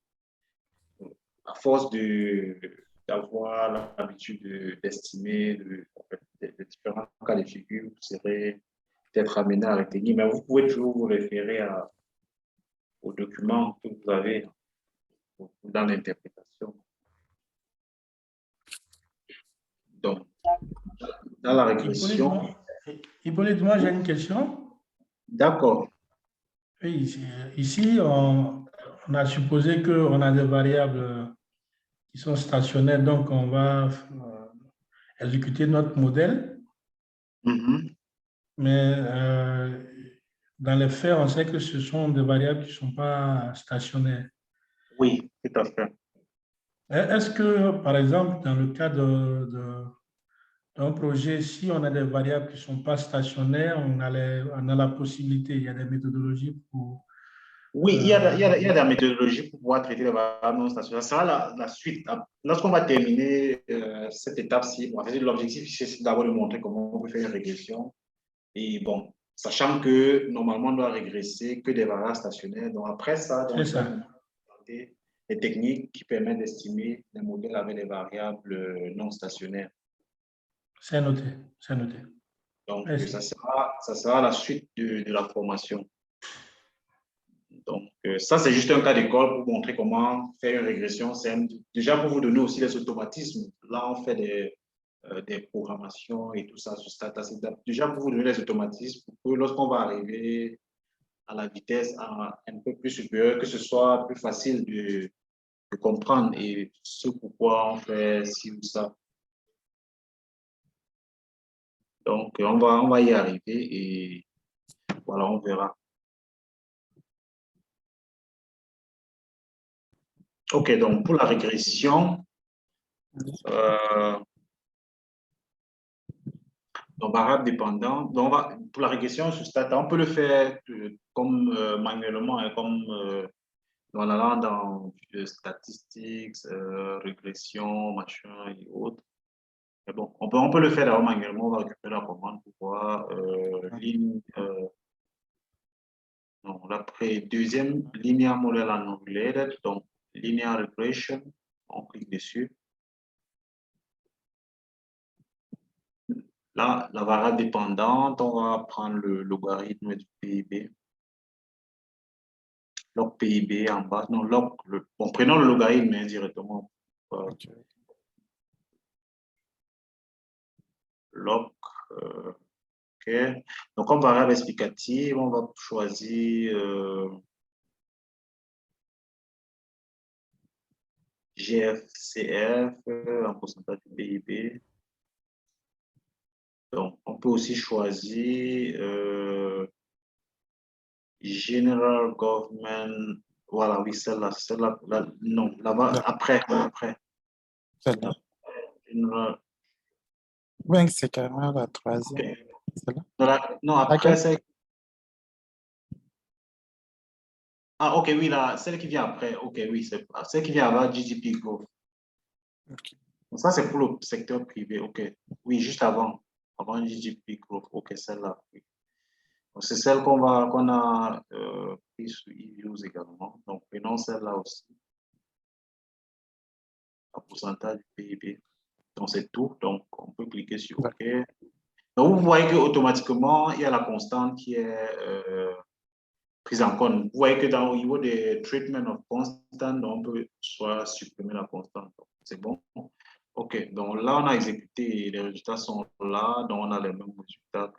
B: à force d'avoir l'habitude d'estimer les différents cas de figure, vous serez peut-être amené à retenir, mais vous pouvez toujours vous référer aux documents que vous avez dans l'interprétation. Donc, dans la régression...
E: Hippolyte, moi j'ai une question.
B: D'accord.
E: Oui, ici, on a supposé qu'on a des variables qui sont stationnaires, donc on va exécuter notre modèle. Mais dans les faits, on sait que ce sont des variables qui ne sont pas stationnaires.
B: Oui, tout à fait.
E: Est-ce que, par exemple, dans le cas d'un projet, si on a des variables qui ne sont pas stationnaires, on a la possibilité, il y a des méthodologies pour...
B: Oui, il y a des méthodologies pour pouvoir traiter les variables non stationnaires. Ça sera la suite. Lorsqu'on va terminer cette étape-ci, l'objectif, c'est d'abord de montrer comment on peut faire une régression. Et bon, sachant que normalement, on doit régresser que des variables stationnaires. Donc après ça, les techniques qui permettent d'estimer les modèles avec des variables non stationnaires.
E: C'est noté, c'est noté.
B: Donc, ça sera la suite de la formation. Donc, ça, c'est juste un cas d'école pour montrer comment faire une régression. Déjà, pour vous donner aussi les automatismes. Là, on fait des programmations et tout ça sur Stata. C'est déjà pour vous donner les automatismes pour que lorsqu'on va arriver à la vitesse un peu plus supérieure, que ce soit plus facile de comprendre et ce pourquoi on fait ci ou ça. Donc, on va y arriver et voilà, on verra. OK, donc pour la régression, donc variable dépendant, donc pour la régression sur Stata, on peut le faire comme manuellement, hein, comme voilà, dans statistiques, régression, machin et autres. Mais bon, on peut le faire d'abord manuellement, on va récupérer la commande pour voir ligne. Non, après deuxième, linear model unregulated, donc linear regression, on clique dessus. Là, la variable dépendante, on va prendre le logarithme du PIB. Log PIB en bas. Non, bon, prenons le logarithme directement.
A: Ok.
B: Log. OK. Donc, comme variable explicative, on va choisir GFCF en pourcentage du PIB. Donc, on peut aussi choisir General Government. Voilà, oui, celle-là. Non, là-bas, après.
A: Celle-là.
B: General.
A: Oui, c'est carrément la troisième.
B: Okay.
A: Celle-là.
B: Non, après, c'est Ah, ok, oui, là, celle qui vient après. Ok, oui, c'est celle qui vient avant GDP Growth.
A: Ok.
B: Ça, c'est pour le secteur privé. Ok. Oui, juste avant GDP Growth. Ok, celle-là. Oui. C'est celle qu'on a pris sur e-views également. Donc, prenons celle-là aussi. Un pourcentage du PIB. Donc, c'est tout. Donc, on peut cliquer sur OK. Donc, vous voyez qu'automatiquement, il y a la constante qui est prise en compte. Vous voyez que au niveau des treatment of constant, on peut soit supprimer la constante. C'est bon. OK. Donc, là, on a exécuté. Les résultats sont là. Donc, on a les mêmes résultats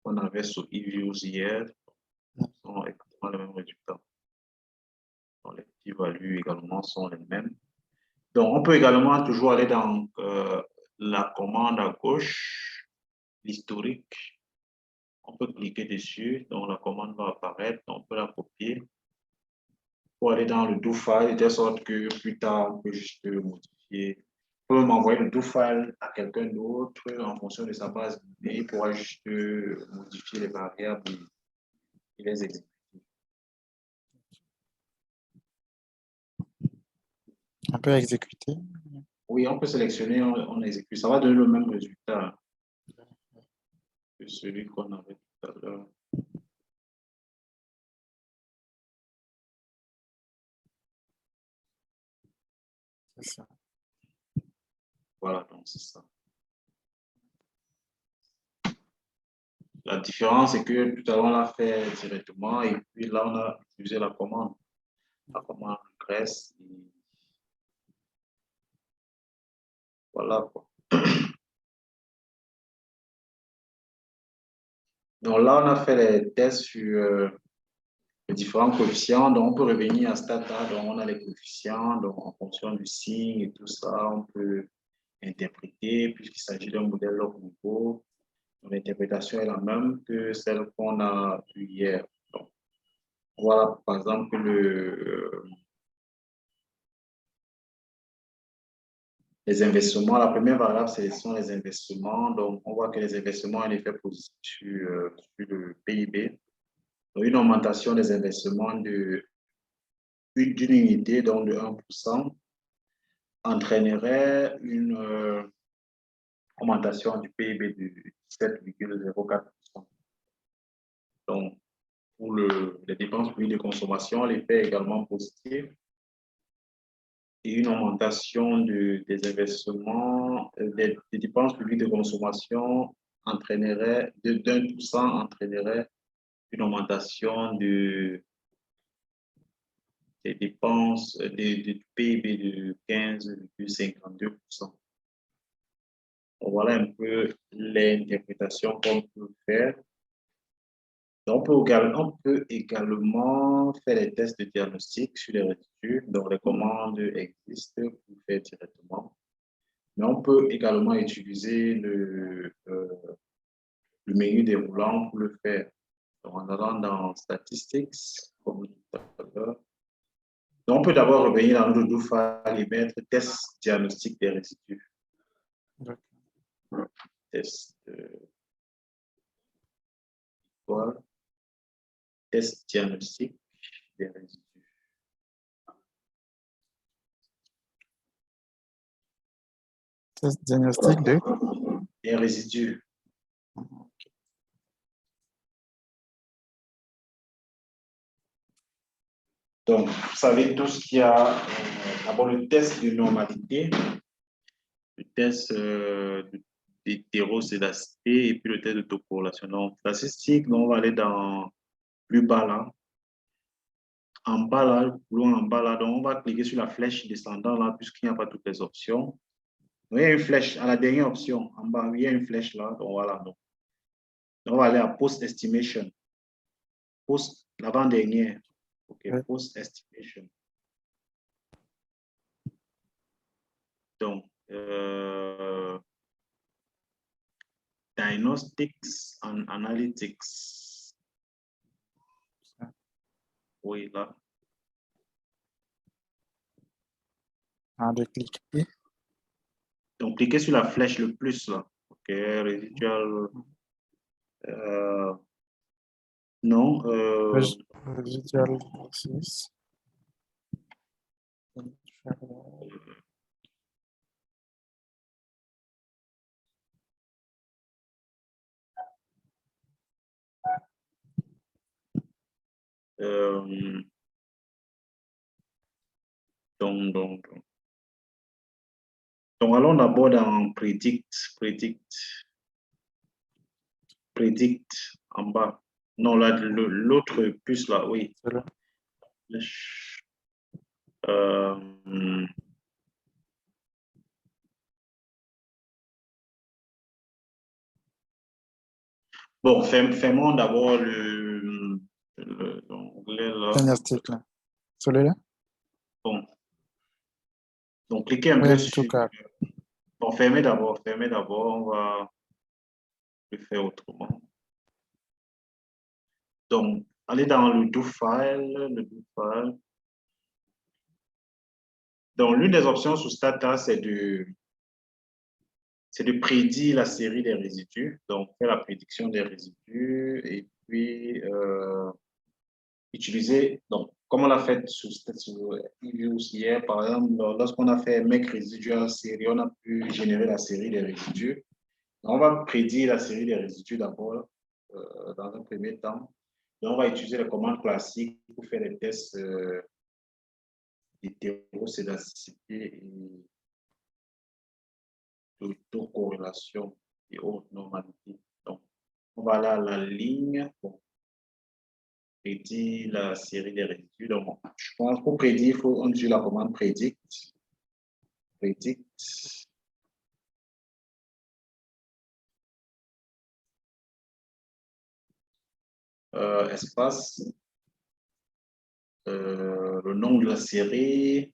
B: qu'on avait sur eViews hier. Ce sont exactement les mêmes résultats. Donc, les petits values également sont les mêmes. Donc, on peut également toujours aller dans la commande à gauche, l'historique. On peut cliquer dessus, donc la commande va apparaître, on peut la copier pour aller dans le do file, de sorte que plus tard, on peut juste modifier. On peut m'envoyer le do file à quelqu'un d'autre en fonction de sa base de données, il pourra juste modifier les variables et les exécuter.
A: On peut exécuter.
B: Oui, on peut sélectionner, on exécute. Ça va donner le même résultat que celui qu'on avait tout à l'heure.
A: C'est ça.
B: Voilà, donc c'est ça. La différence, c'est que tout à l'heure, on l'a fait directement et puis là, on a utilisé la commande Grèce. Voilà, quoi. Donc là, on a fait les tests sur les différents coefficients. Donc, on peut revenir à Stata. Donc, on a les coefficients. Donc, en fonction du signe et tout ça, on peut interpréter puisqu'il s'agit d'un modèle log niveau. L'interprétation est la même que celle qu'on a vue hier. Donc, voilà, par exemple, que les investissements, la première variable, ce sont les investissements. Donc, on voit que les investissements ont un effet positif sur le PIB. Donc, une augmentation des investissements d'une unité, donc de 1%, entraînerait une augmentation du PIB de 7,04%. Donc, pour les dépenses publiques de consommation, l'effet est également positif. Et une augmentation des investissements, des dépenses publiques de consommation entraînerait, d'1% entraînerait une augmentation des dépenses du PIB de 15,52%. Voilà un peu l'interprétation qu'on peut faire. Donc, on peut également faire les tests de diagnostic sur les résidus. Donc, les commandes existent pour faire directement. Mais on peut également utiliser le menu déroulant pour le faire. Donc, en allant dans Statistics, comme tout à l'heure. Donc, on peut d'abord revenir dans le file et mettre test diagnostic des résidus. Test test diagnostic des résidus.
A: Test diagnostic de
B: Des résidus. Donc, vous savez tout ce qu'il y a. D'abord, le test de normalité, le test d'hétérocédacité et puis le test d'autocorrélation. Donc, statistique, on va aller dans plus bas là. En bas là, loin en bas là, donc on va cliquer sur la flèche descendant là, puisqu'il n'y a pas toutes les options. Donc, il y a une flèche à la dernière option. En bas, il y a une flèche là. Donc, voilà. Donc, on va aller à Post Estimation. Post, l'avant-dernière. OK, Post Estimation. Donc, Diagnostics and Analytics. Oui, là.
A: de cliquer.
B: Donc, cliquez sur la flèche le plus là. OK, residual. Non,
A: Residual versus.
B: donc allons d'abord dans predict en bas. Non, là, l'autre puce là, oui.
A: Celui-là.
B: Bon, fermons d'abord l'onglet là.
A: Diagnostic, là. Celui-là?
B: Bon. Donc, cliquez un
A: Oui,
B: peu
A: en
B: sur...
A: tout cas.
B: Bon, fermez d'abord, on va le faire autrement. Donc, allez dans le do file. Donc, l'une des options sous Stata, c'est de prédire la série des résidus. Donc, faire la prédiction des résidus et puis utiliser, donc, comme on l'a fait sous eViews hier, par exemple, lorsqu'on a fait make residual série, on a pu générer la série des résidus. On va prédire la série des résidus d'abord, dans un premier temps. Et on va utiliser les commandes classiques pour faire les tests d'hétérocédacité et d'autocorrélation et haute normalité. Donc, on va aller à la ligne pour prédire la série des résidus. Donc, je pense pour prédire, il faut utiliser la commande predict. Espace, le nom de la série,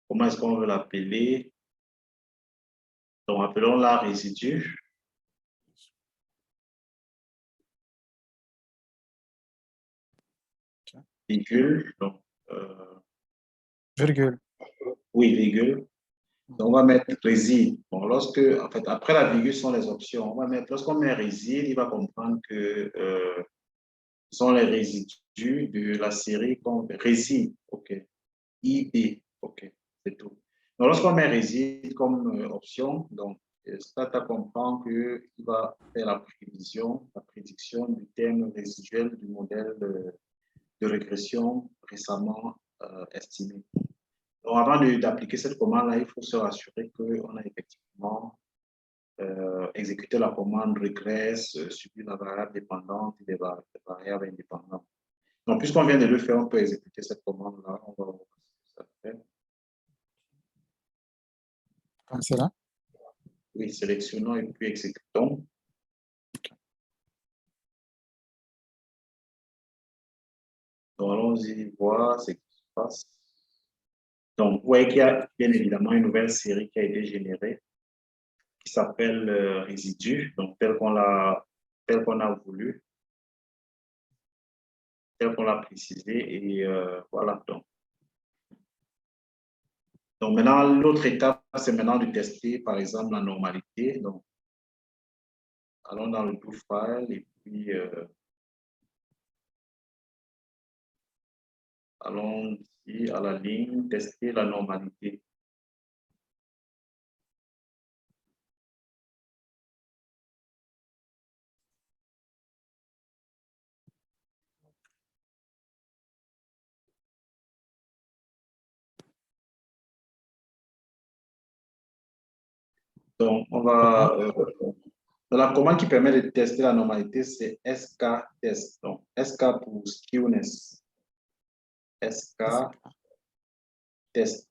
B: comment est-ce qu'on veut l'appeler? Donc, appelons-la résidu. Virgule. Donc,
A: virgule.
B: Oui, virgule. Donc, on va mettre réside. Bon, en fait, après la virgule sont les options. On va mettre, lorsqu'on met réside, il va comprendre que ce sont les résidus de la série comme réside. OK. ID. OK. C'est tout. Donc, lorsqu'on met réside comme option, donc, Stata comprend qu'il va faire la prédiction du terme résiduel du modèle de régression récemment estimé. Donc, avant d'appliquer cette commande-là, il faut se rassurer qu'on a effectivement exécuté la commande regress sur la variable dépendante et des variables indépendantes. Donc, puisqu'on vient de le faire, on peut exécuter cette commande-là. On va voir ce que ça fait.
A: Comme cela?
B: Oui, sélectionnons et puis exécutons. Donc, allons-y voir ce qui se passe. Donc, vous voyez qu'il y a bien évidemment une nouvelle série qui a été générée qui s'appelle résidu, donc tel qu'on a voulu, tel qu'on l'a précisé, et voilà. Donc maintenant, l'autre étape, c'est maintenant de tester, par exemple, la normalité. Donc, allons dans le do file et puis allons ici à la ligne, tester la normalité. Donc, on va... la commande qui permet de tester la normalité, c'est SK-test. Donc, SK pour skewness. SK-test.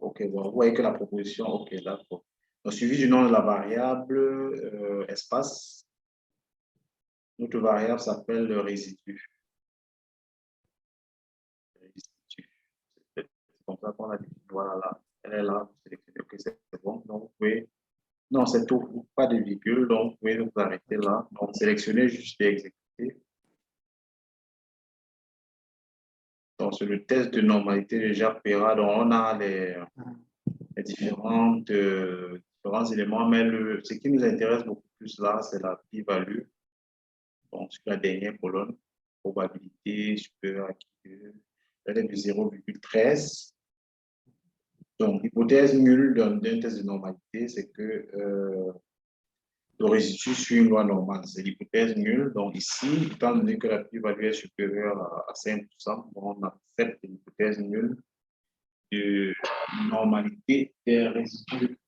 B: OK, bon, vous voyez que la proposition, OK, d'accord. Donc, suivi du nom de la variable espace. Notre variable s'appelle le résidu. C'est comme ça qu'on a dit. Voilà, là. Elle est là. OK, c'est bon. Donc, vous pouvez... Non, c'est tout. Pas de virgule. Donc, vous pouvez vous arrêter là. Donc, sélectionnez juste et exécuter. Donc, sur le test de normalité de JAPERA, donc on a les différents éléments, mais ce qui nous intéresse beaucoup plus là, c'est la p-value, donc sur la dernière colonne. probabilité supérieure à Q2, elle est de 0,13. Donc, l'hypothèse nulle d'un test de normalité, c'est que le résidu suit une loi normale. C'est l'hypothèse nulle. Donc, ici, étant donné que la p-value est supérieure à 5%, on accepte l'hypothèse nulle de normalité des résidus.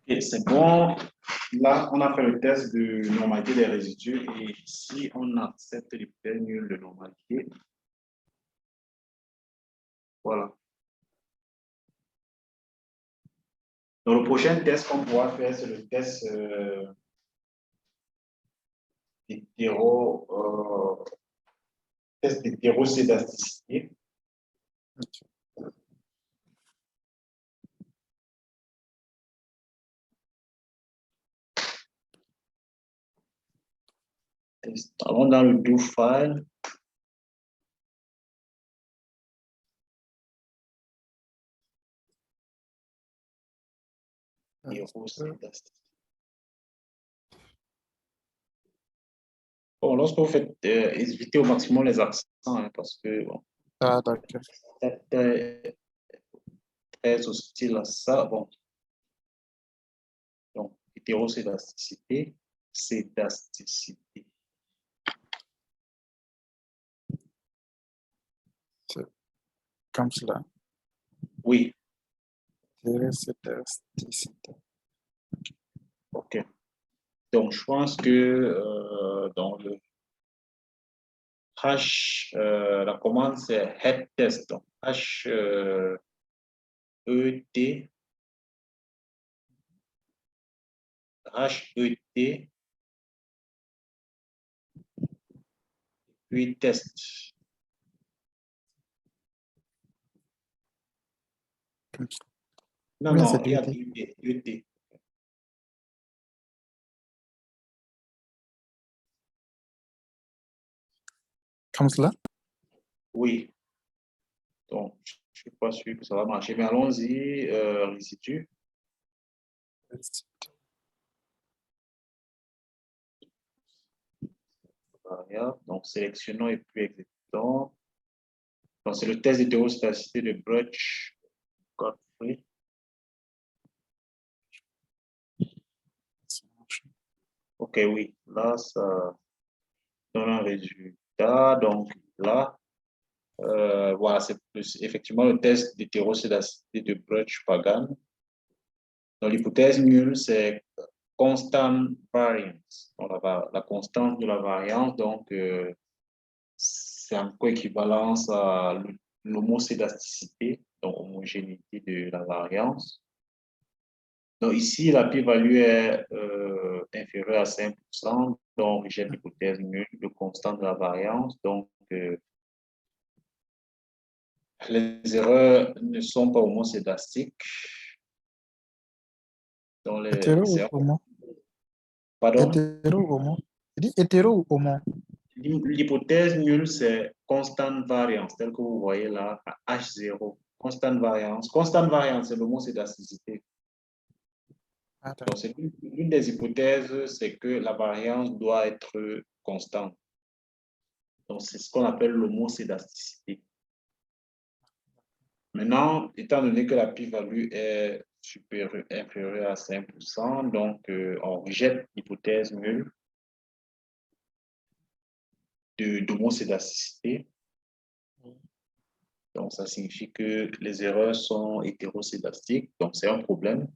B: Ok, c'est bon. Là, on a fait le test de normalité des résidus et ici, on accepte l'hypothèse nulle de normalité. Voilà. Donc, le prochain test qu'on pourra faire, c'est le test d'hétérocédasticité. Allons dans le do file. Bon, lorsque vous faites, évitez au maximum les accents, hein, parce que bon,
A: Ah, d'accord.
B: c'est très hostile à ça. Bon. Donc, hétérocédasticité, cédasticité.
A: C'est comme cela.
B: Oui,
A: Hétérocédasticité.
B: ok. Donc, je pense que dans le H, la commande c'est head test. Donc, H-E-T, H-E-T, puis test.
A: Comme ça.
B: Non,
A: Bien,
B: non,
A: c'est
B: regarde,
A: ET.
B: ET.
A: Comme cela.
B: Oui. Donc, je ne suis pas sûr que ça va marcher, mais allons-y, résidu. Variable. Donc, sélectionnons et puis exécutons. Donc, c'est le test d'hétéroscédasticité de Brutch Godfrey. Ok, oui. Là, ça donne un résultat. Donc, là, voilà, c'est effectivement le test d'hétéroscédasticité de Brutch-Pagan. Donc, l'hypothèse nulle, c'est constant variance. Donc, la constante de la variance, donc, c'est en coéquivalence à l'homocédasticité, donc homogénéité de la variance. Donc ici, la p-value est inférieure à 5%, donc on rejette l'hypothèse nulle de constante de la variance. Donc, les erreurs ne sont pas homocédastiques. Donc,
A: Hétéro
B: les
A: ou
B: erreurs,
A: homo?
B: pardon,
A: Hétéro ou homo? Il dit hétéro ou homo?
B: l'hypothèse nulle, c'est constante variance, telle que vous voyez là, à H0. Constante variance. Constante variance, c'est l'homocédasticité.
A: Ah,
B: Donc, c'est l'une des hypothèses, c'est que la variance doit être constante. Donc, c'est ce qu'on appelle l'homocédasticité. Maintenant, étant donné que la p-value est inférieure à 5%, donc on rejette l'hypothèse nulle d'homocédasticité. Donc, ça signifie que les erreurs sont hétérocédastiques. Donc, c'est un problème.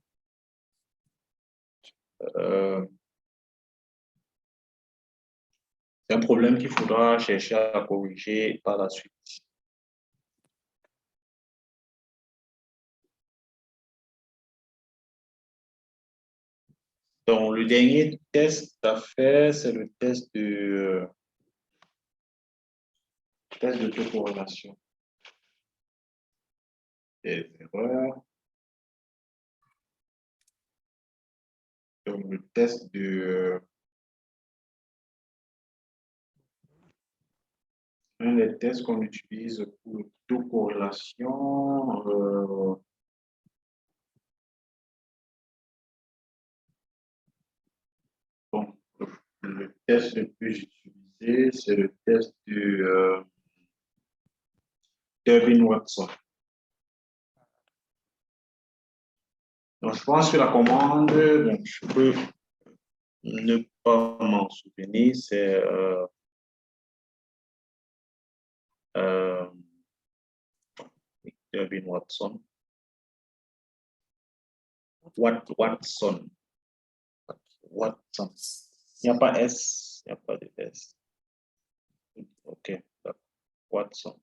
B: C'est un problème qu'il faudra chercher à corriger par la suite. Donc, le dernier test à faire, c'est le test d'autocorrélation des erreurs. Donc, le test un des tests qu'on utilise pour toute corrélation. Bon, le test le plus utilisé, c'est le test du Durbin-Watson. Donc, je pense que la commande, bon, je peux ne pas m'en souvenir, c'est Durbin-Watson. Watson. Watson. Il n'y a pas S, il n'y a pas de S. OK, Watson.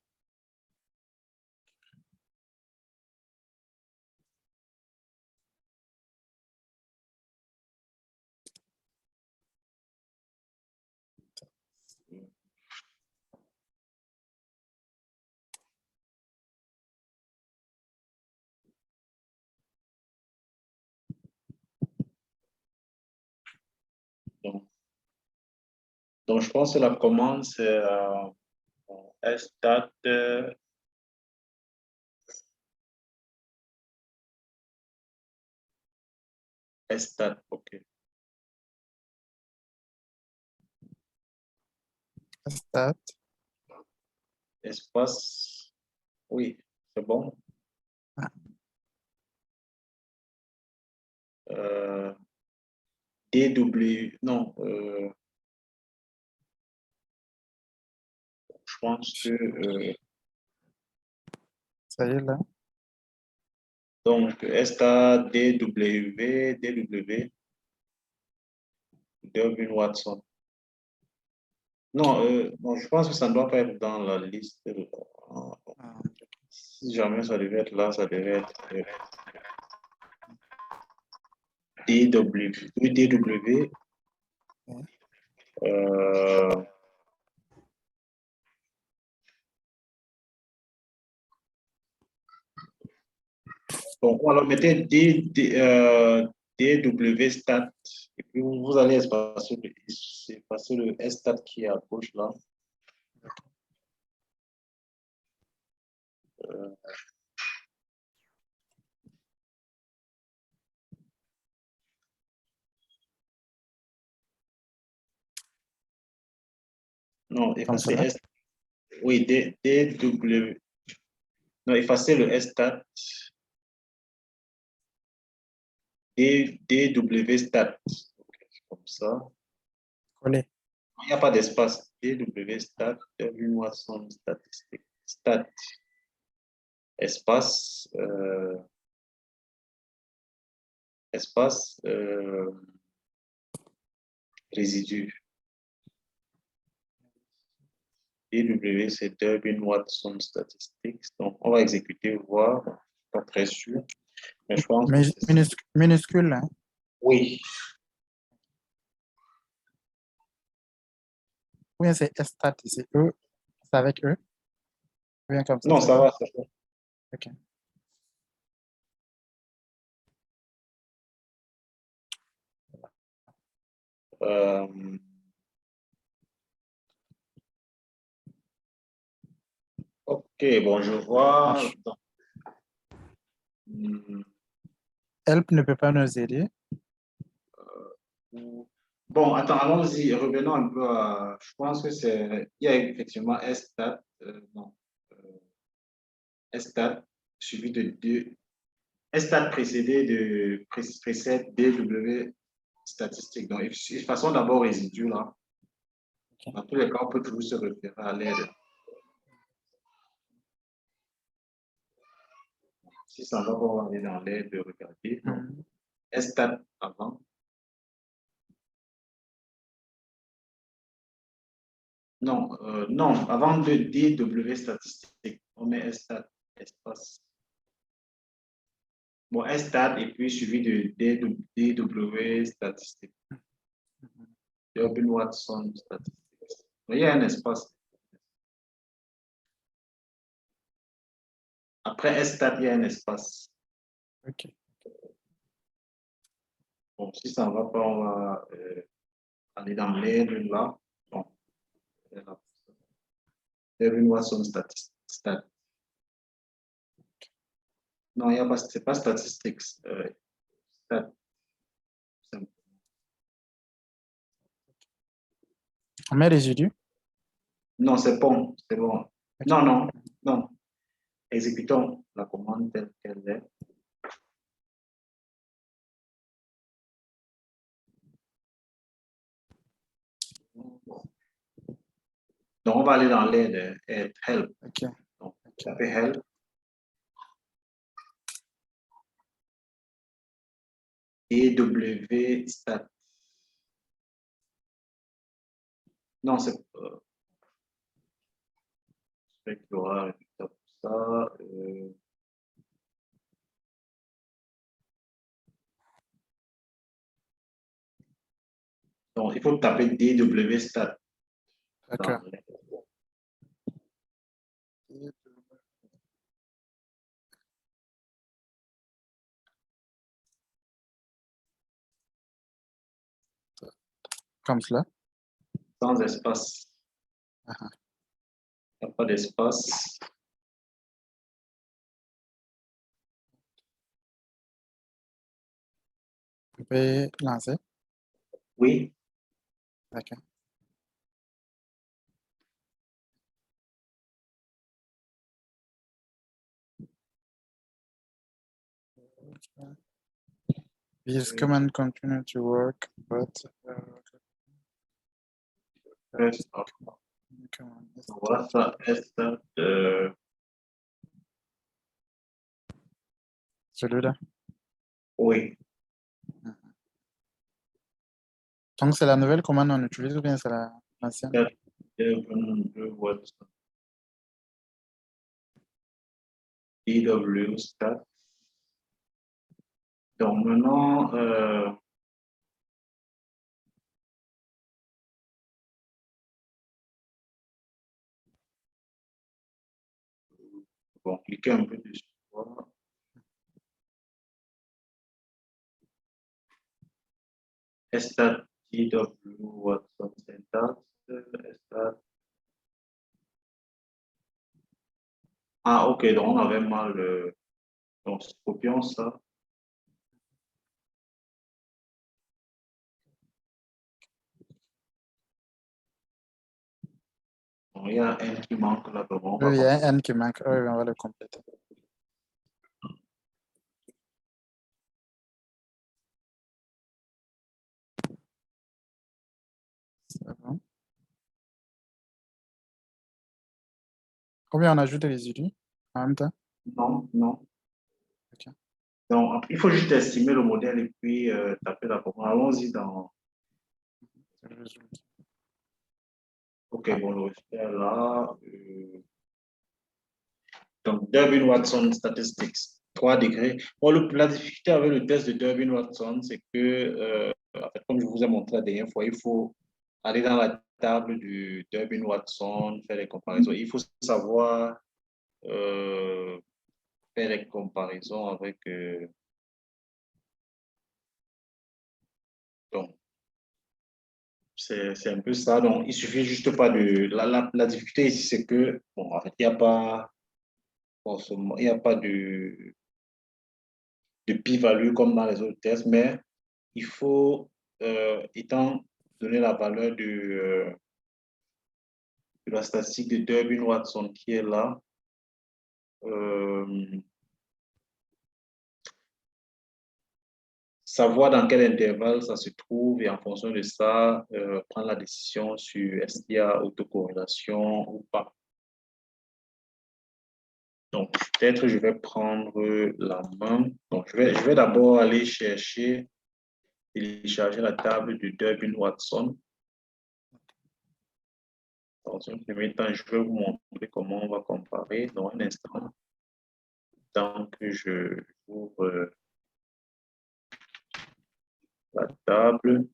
B: Donc, je pense que la commande, c'est stat stat, OK.
A: Stat.
B: Espace, oui, c'est bon.
A: Ah.
B: DW, non, je pense que,
A: Ça y est là.
B: donc, stat DW, Durbin Watson. Non, non, je pense que ça ne doit pas être dans la liste.
A: Ah,
B: Si jamais ça devait être là, ça devait être DW. Oui, DW.
A: Ouais.
B: Bon, alors mettez DW stat. Et puis vous allez espacer le stat qui est à gauche là. Non, effacez
A: ça.
B: S. Oui, DW. Non, effacez le stat. DW stat. Comme ça.
A: Coller.
B: Il n'y a pas d'espace. DW stat, Watson statistique. Stat. Espace. Espace. Résidu. DW, c'est Durbin Watson Statistics. Donc, on va exécuter, voir. Je ne suis pas très sûr. Mais je pense que c'est
A: Minuscule, hein?
B: oui.
A: Ou bien c'est stat ici. E, c'est avec E. Ou bien comme ça.
B: Non, ça va. Ça va.
A: OK.
B: OK, bon, je vois.
A: Marche.
B: Donc,
A: Help ne peut pas nous aider.
B: bon, attends, allons-y. Revenons un peu à. Je pense que c'est. Il y a effectivement stat. Non. Stat suivi de deux. Stat précède DW statistique. Donc, façon d'abord résidu là.
A: Okay.
B: Dans tous les cas, on peut toujours se référer à l'aide. Si ça va, on va aller dans l'aide de regarder. Stat avant. Non, non, avant de DW statistique, on met stat espace. Bon, stat et puis suivi de DW statistique. Durbin Watson statistique. Il y a un espace. Après stat, il y a un espace.
A: OK.
B: Bon, si ça ne va pas, on va aller dans l'aide là. Bon, Derwin Watson stat. Non, il y a pas, c'est pas statistics. Stat.
A: On met résidu.
B: Non, c'est bon, c'est bon.
A: Ok.
B: Non, non, non. Exécutons la commande telle qu'elle est. Donc, on va aller dans l'aide, help.
A: Ok.
B: Donc, tapez help. Et W stat. Non, c'est qu'il y aura un résultat pour ça. Donc, il faut taper DW stat.
A: D'accord. Comme cela.
B: Sans espace.
A: Ah,
B: Il n'y a pas d'espace.
A: on peut lancer.
B: Oui.
A: D'accord. This command continue to work, but
B: First,
A: command is
B: voilà ça. Stat.
A: celui-là.
B: Oui.
A: Donc, c'est la nouvelle commande qu'on utilise ou bien c'est l'ancienne?
B: Stat. Watson. DW stat. Donc, maintenant, bon, cliquez un peu dessus. Voilà. Stat DW Watson syntax. Stat. Ah, ok, donc on avait mal. Donc, copions ça. Donc, il y a un N qui manque là, donc on va
A: Oui, il y a un N qui manque. Oui, on va le compléter. C'est bon. Combien on ajoute des résidus en même temps?
B: Non, non.
A: Ok.
B: Donc, il faut juste estimer le modèle et puis taper la commande. Allons-y dans. Ok, bon, le résultat est là. Donc, Durbin-Watson Statistics, 3 degrés. Bon, la difficulté avec le test de Durbin-Watson, c'est que, en fait, comme je vous ai montré la dernière fois, il faut aller dans la table du Durbin-Watson, faire les comparaisons. Il faut savoir faire les comparaisons avec. Donc, c'est un peu ça. Donc, il suffit juste pas de. La difficulté ici, c'est que, bon, en fait, il n'y a pas. Forcément, il n'y a pas de p-value comme dans les autres tests, mais il faut, étant donné la valeur de la statistique de Durbin-Watson qui est là, savoir dans quel intervalle ça se trouve et en fonction de ça, prendre la décision sur est-ce qu'il y a autocorrélation ou pas. Donc, peut-être je vais prendre la main. Donc, je vais d'abord aller chercher, télécharger la table de Durbin-Watson. Dans un premier temps, je vais vous montrer comment on va comparer. Dans un instant, tant que je ouvre la table.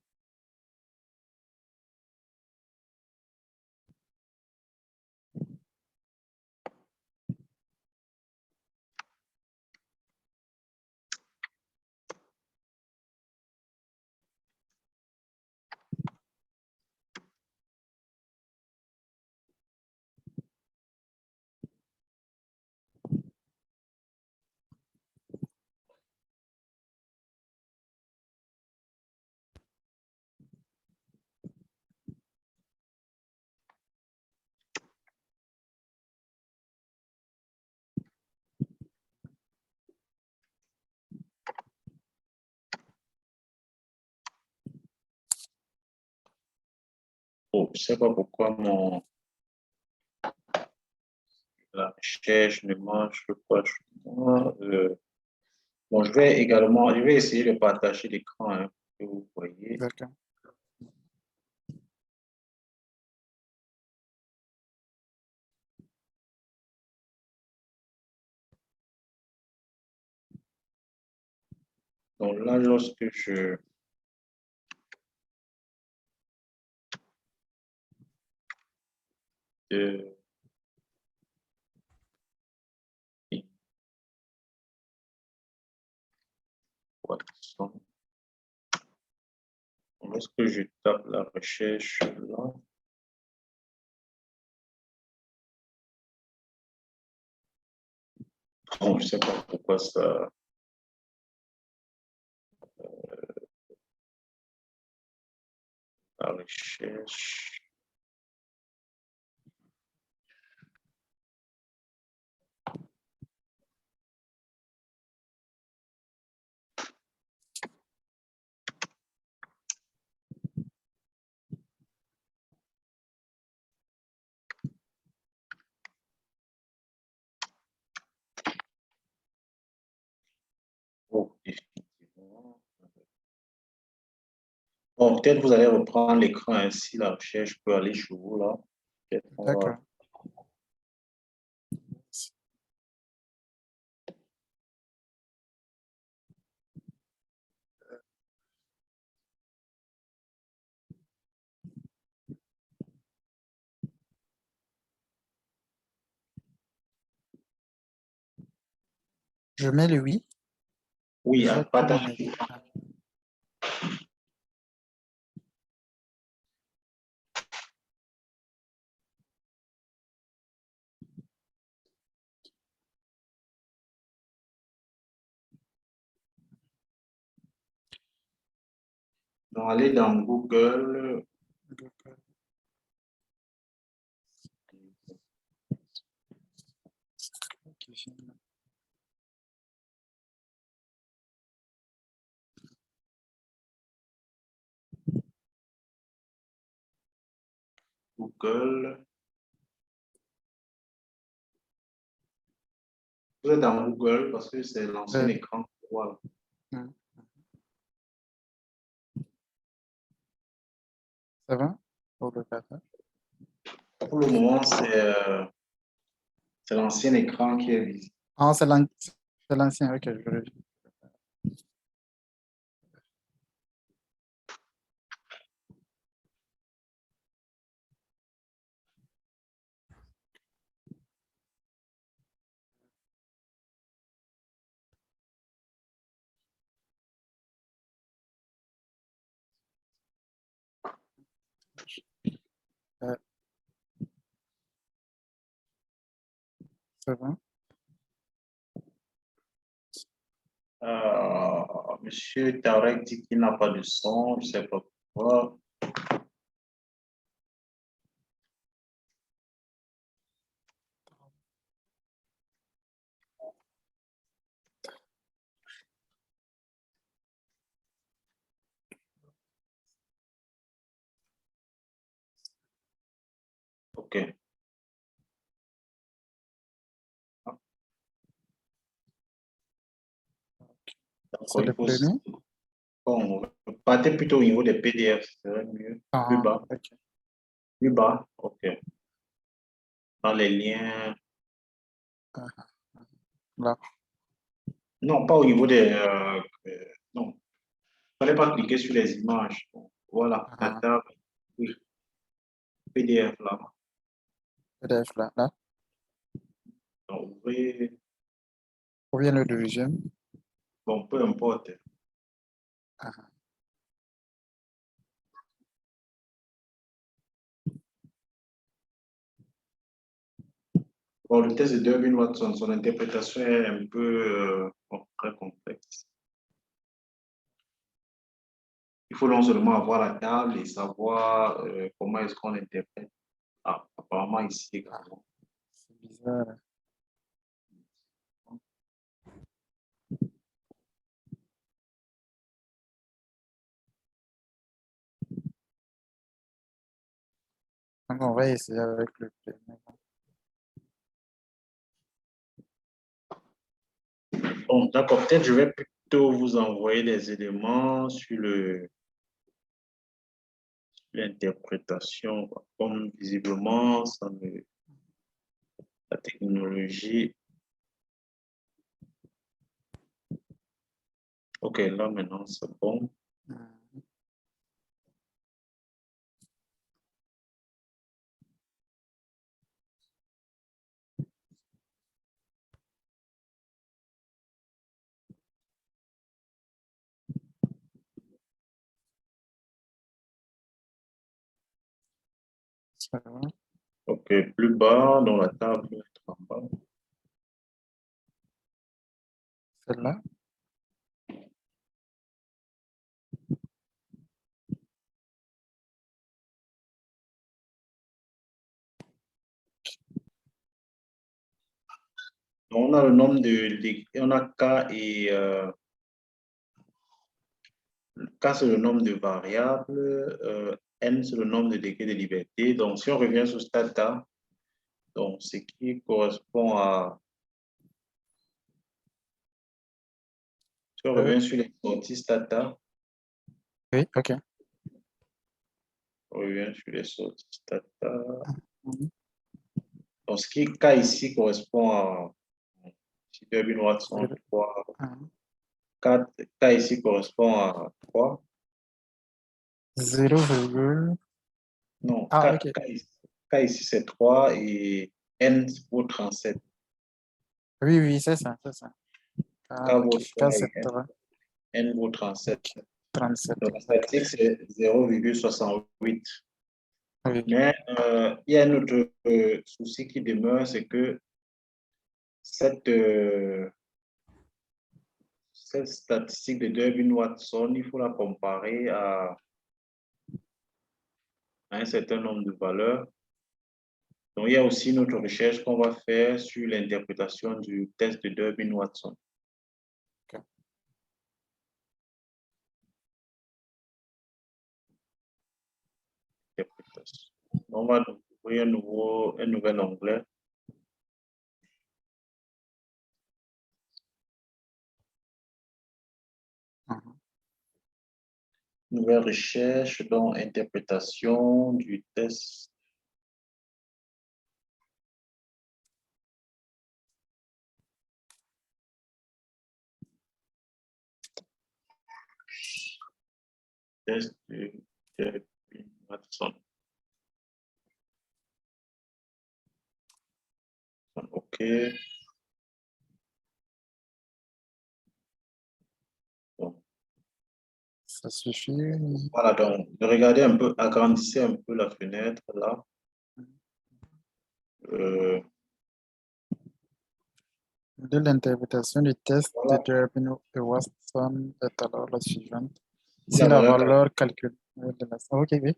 B: Oh, je ne sais pas pourquoi la recherche ne marche pas chez moi. Bon, je vais essayer de partager l'écran, hein, que vous voyez.
A: D'accord.
B: Donc là, lorsque je euh, Watson, lorsque je tape la recherche là, bon, je ne sais pas pourquoi ça. La recherche. Oh, définitivement. Bon, peut-être vous allez reprendre l'écran ainsi, la recherche peut aller chez vous là. Peut-être on va.
A: D'accord. Je mets le oui.
B: Oui,
A: J'ai
B: à
A: pas mon
B: partager.
A: écran.
B: Donc, allez dans Google.
A: D'accord. Ok, génial.
B: Google. Vous êtes dans Google parce que c'est l'ancien écran. Voilà.
A: Hmm. Ça va? Pour le partage.
B: Pour le moment, c'est l'ancien écran qui est visible.
A: Ah, c'est l'ancien. Ok, je vérifie. Euh, ça va?
B: Monsieur Tarek dit qu'il n'a pas de son, je ne sais pas pourquoi. OK.
A: C'est
B: D'accord,
A: le
B: il faut.
A: premier?
B: Bon, partez plutôt au niveau des PDF, ce serait mieux. Plus
A: Ah,
B: bas.
A: ok.
B: Plus bas, OK. Dans les liens.
A: Ah, là.
B: Non, pas au niveau des. Non, il ne fallait pas cliquer sur les images. Bon, voilà, la
A: Ah,
B: table. Oui, PDF là.
A: PDF là. Là.
B: Donc, ouvrez.
A: Ou bien le deuxième.
B: Bon, peu importe.
A: Ah,
B: Bon, le test de Durbin Watson, son interprétation est un peu bon, très complexe. Il faut non seulement avoir la table et savoir comment est-ce qu'on interprète. Ah, apparemment ici également.
A: c'est bizarre. Donc, on va essayer avec le P.
B: Bon, d'accord, peut-être je vais plutôt vous envoyer des éléments sur l'interprétation. Comme visiblement, la technologie. OK, là maintenant, c'est bon.
A: Ça va.
B: OK, plus bas dans la table, en bas.
A: Celle-là.
B: On a le nombre on a K et K, c'est le nombre de variables, N, c'est le nombre de degrés de liberté. Donc, si on revient sur Stata, donc ce qui correspond à. Si on revient sur les sorties Stata,
A: Oui, OK.
B: on revient sur les sorties Stata.
A: Mhm.
B: Donc, ce qui K ici correspond à. Si Durbin Watson 3,
A: Mhm.
B: K ici correspond à 3.
A: 0,
B: Non,
A: ah, OK.
B: K ici c'est 3 et N vaut 37.
A: Oui, oui, c'est ça, c'est ça.
B: K
A: Ah,
B: vaut
A: OK.
B: 3
A: K,
B: et
A: c'est 3,
B: N vaut 37.
A: 37.
B: Donc, la
A: D'accord.
B: statistique, c'est 0,68.
A: Oui.
B: Mais il y a un autre souci qui demeure, c'est que cette statistique de Durbin-Watson, il faut la comparer à un certain nombre de valeurs. Donc, il y a aussi une autre recherche qu'on va faire sur l'interprétation du test de Durbin-Watson.
A: OK.
B: On va ouvrir un nouvel onglet.
A: Mhm.
B: Nouvelle recherche, donc interprétation du test. Test de Durbin-Watson. OK. Bon.
A: Ça suffit.
B: Voilà, donc, regardez un peu, agrandissez un peu la fenêtre là.
A: De l'interprétation du test de
B: Voilà,
A: Durbin et Watson est alors la suivante.
B: si
A: Si
B: la
A: la
B: valeur,
A: valeur calculée de la... OK, oui.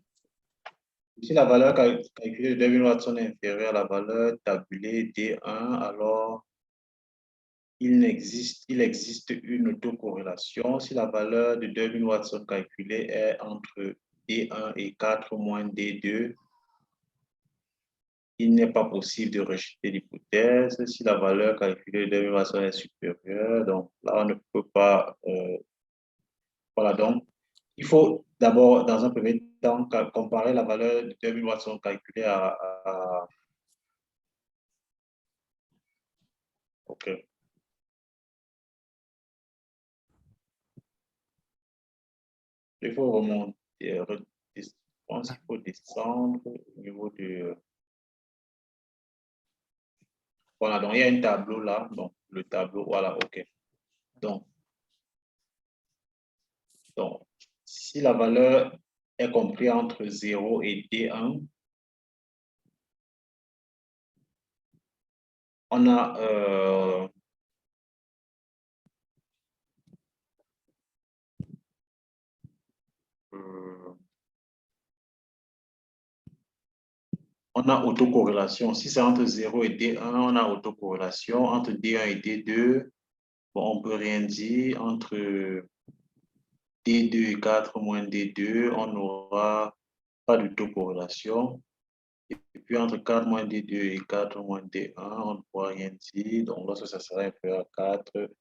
B: si la valeur calculée de Durbin-Watson est inférieure à la valeur tabulée D1, alors il existe une autocorrélation. Si la valeur de Durbin-Watson calculée est entre D1 et 4 moins D2, il n'est pas possible de rejeter l'hypothèse. Si la valeur calculée de Durbin-Watson est supérieure, donc là, on ne peut pas. Voilà, donc, il faut d'abord, dans un premier temps, comparer la valeur de Durbin-Watson calculée à. OK. Il faut remonter. Je pense qu'il faut descendre au niveau de. Voilà, donc il y a un tableau là. Donc, le tableau, voilà, OK. Donc, si la valeur est comprise entre 0 et D1, on a autocorrélation. Si c'est entre 0 et D1, on a autocorrélation. Entre D1 et D2, bon, on ne peut rien dire. Entre D2 et 4 moins D2, on n'aura pas d'autocorrélation. Et puis entre 4 moins D2 et 4 moins D1, on ne pourra rien dire. Donc lorsque ça sera inférieur à 4,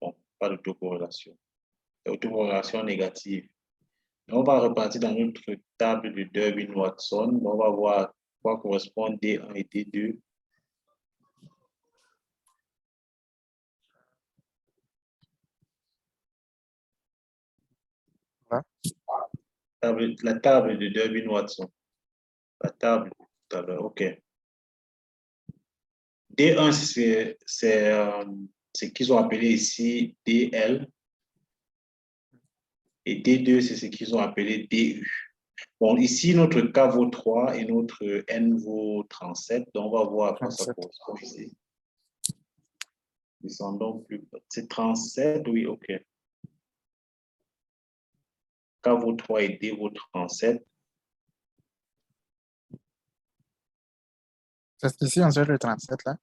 B: bon, pas d'autocorrélation. Autocorrélation négative. On va repartir dans notre table de Durbin-Watson. On va voir à quoi correspondent D1 et D2.
A: Voilà.
B: La table de Durbin-Watson. La table tout à l'heure, OK. D1, c'est ce qu'ils ont appelé ici DL. Et D2, c'est ce qu'ils ont appelé DU. Bon, ici, notre K vaut 3 et notre N vaut 37. Donc, on va voir à quoi ça
A: 37.
B: correspond ici. Descendons plus bas. C'est 37, oui, OK. K vaut 3 et D vaut 37.
A: C'est ici, on dirait le 37, là.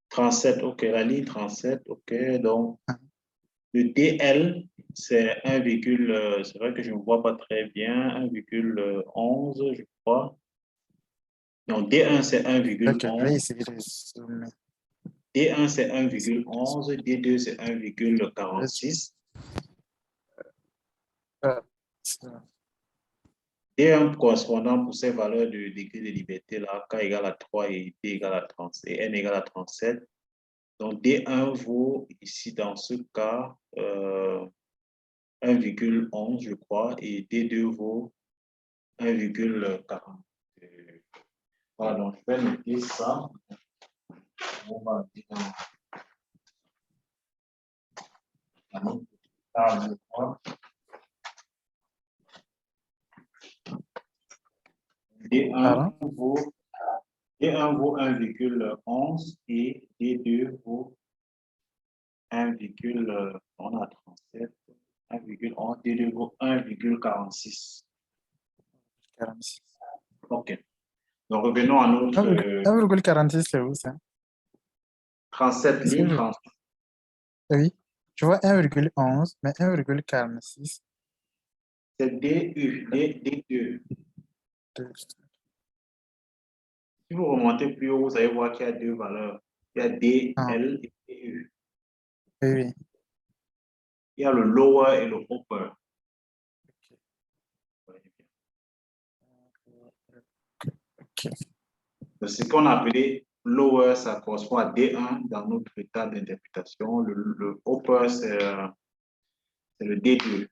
B: 37, OK. La ligne 37, OK. Donc, le DL, c'est 1, c'est vrai que je ne vois pas très bien, 1,11, je crois. Non, D1, c'est
A: Ok, je vais
B: 1,11.
A: essayer de zoomer.
B: D1, c'est 1,11. D2, c'est 1,46.
A: Ça.
B: D1 correspondant pour ces valeurs de degré de liberté, là, K égale à 3 et D égale à 30, et N égale à 37. Donc, D1 vaut ici, dans ce cas, 1,11, je crois, et D2 vaut 1,40. Voilà, donc je vais noter ça. On va dire dans la table. D1 vaut 1,11 et D2 vaut 1, on a 37, 1,11, D2 vaut 1,46.
A: 46.
B: OK. Donc, revenons à notre
A: 1,46, c'est où ça?
B: 37,
A: Est-ce que
B: ligne
A: je-
B: 37.
A: Oui, je vois 1,11, mais 1,46.
B: C'est DU, D2. Si vous remontez plus haut, vous allez voir qu'il y a deux valeurs. Il y a
A: Ah,
B: DL et DU.
A: oui, oui.
B: Il y a le lower et le upper.
A: Ok.
B: Ce qu'on a appelé lower, ça correspond à D1 dans notre état d'interprétation. Le upper, c'est le D2.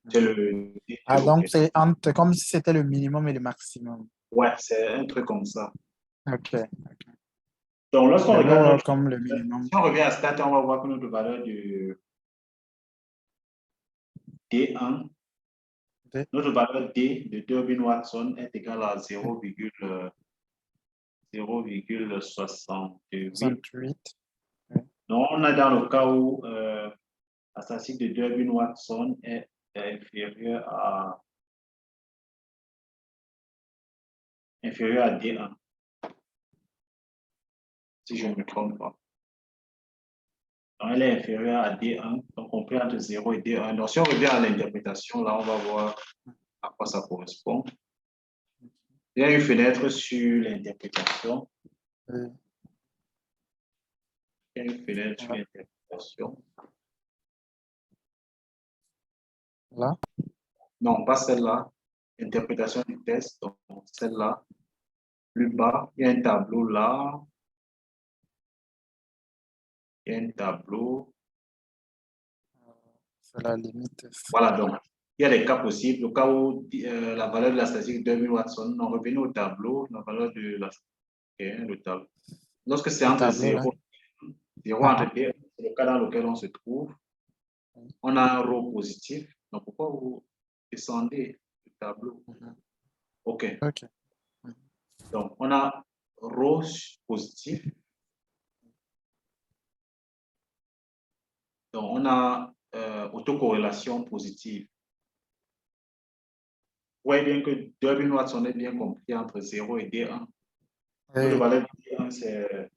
B: C'est le D2.
A: Ah, donc
B: OK.
A: c'est comme si c'était le minimum et le maximum.
B: Ouais, c'est un truc comme ça.
A: Ok.
B: Donc, lorsqu'on
A: Le
B: regarde
A: lower
B: notre...
A: comme le minimum.
B: Si on revient à stat, on va voir que notre valeur de D1,
A: D.
B: notre valeur D de Durbin-Watson est égale à 0,68.
A: 68.
B: Donc, on est dans le cas où la statistique de Durbin-Watson est inférieure à D1, si je ne me trompe pas. Donc, elle est inférieure à D1, donc on peut entre 0 et D1. Donc, si on revient à l'interprétation, là, on va voir à quoi ça correspond. Il y a une fenêtre sur l'interprétation.
A: Oui.
B: Il y a une fenêtre sur l'interprétation.
A: Là.
B: Non, pas celle-là. Interprétation du test, donc celle-là. Plus bas, il y a un tableau là. Il y a un tableau.
A: C'est la limite.
B: Voilà, donc, il y a des cas possibles. Au cas où la valeur de la statistique de 2000 Watson, on revient au tableau, la valeur de la le tableau. Lorsque c'est
A: Le
B: entre
A: tableau, là.
B: 0 entre D, c'est le cas dans lequel on se trouve. On a un row positif. Donc, pourquoi vous descendez le tableau? OK.
A: Ok.
B: Donc, on a row positif. Donc, on a autocorrélation positive. Vous voyez bien que Durbin-Watson est bien compris entre 0 et D1.
A: Oui.
B: Le valeur de D1, c'est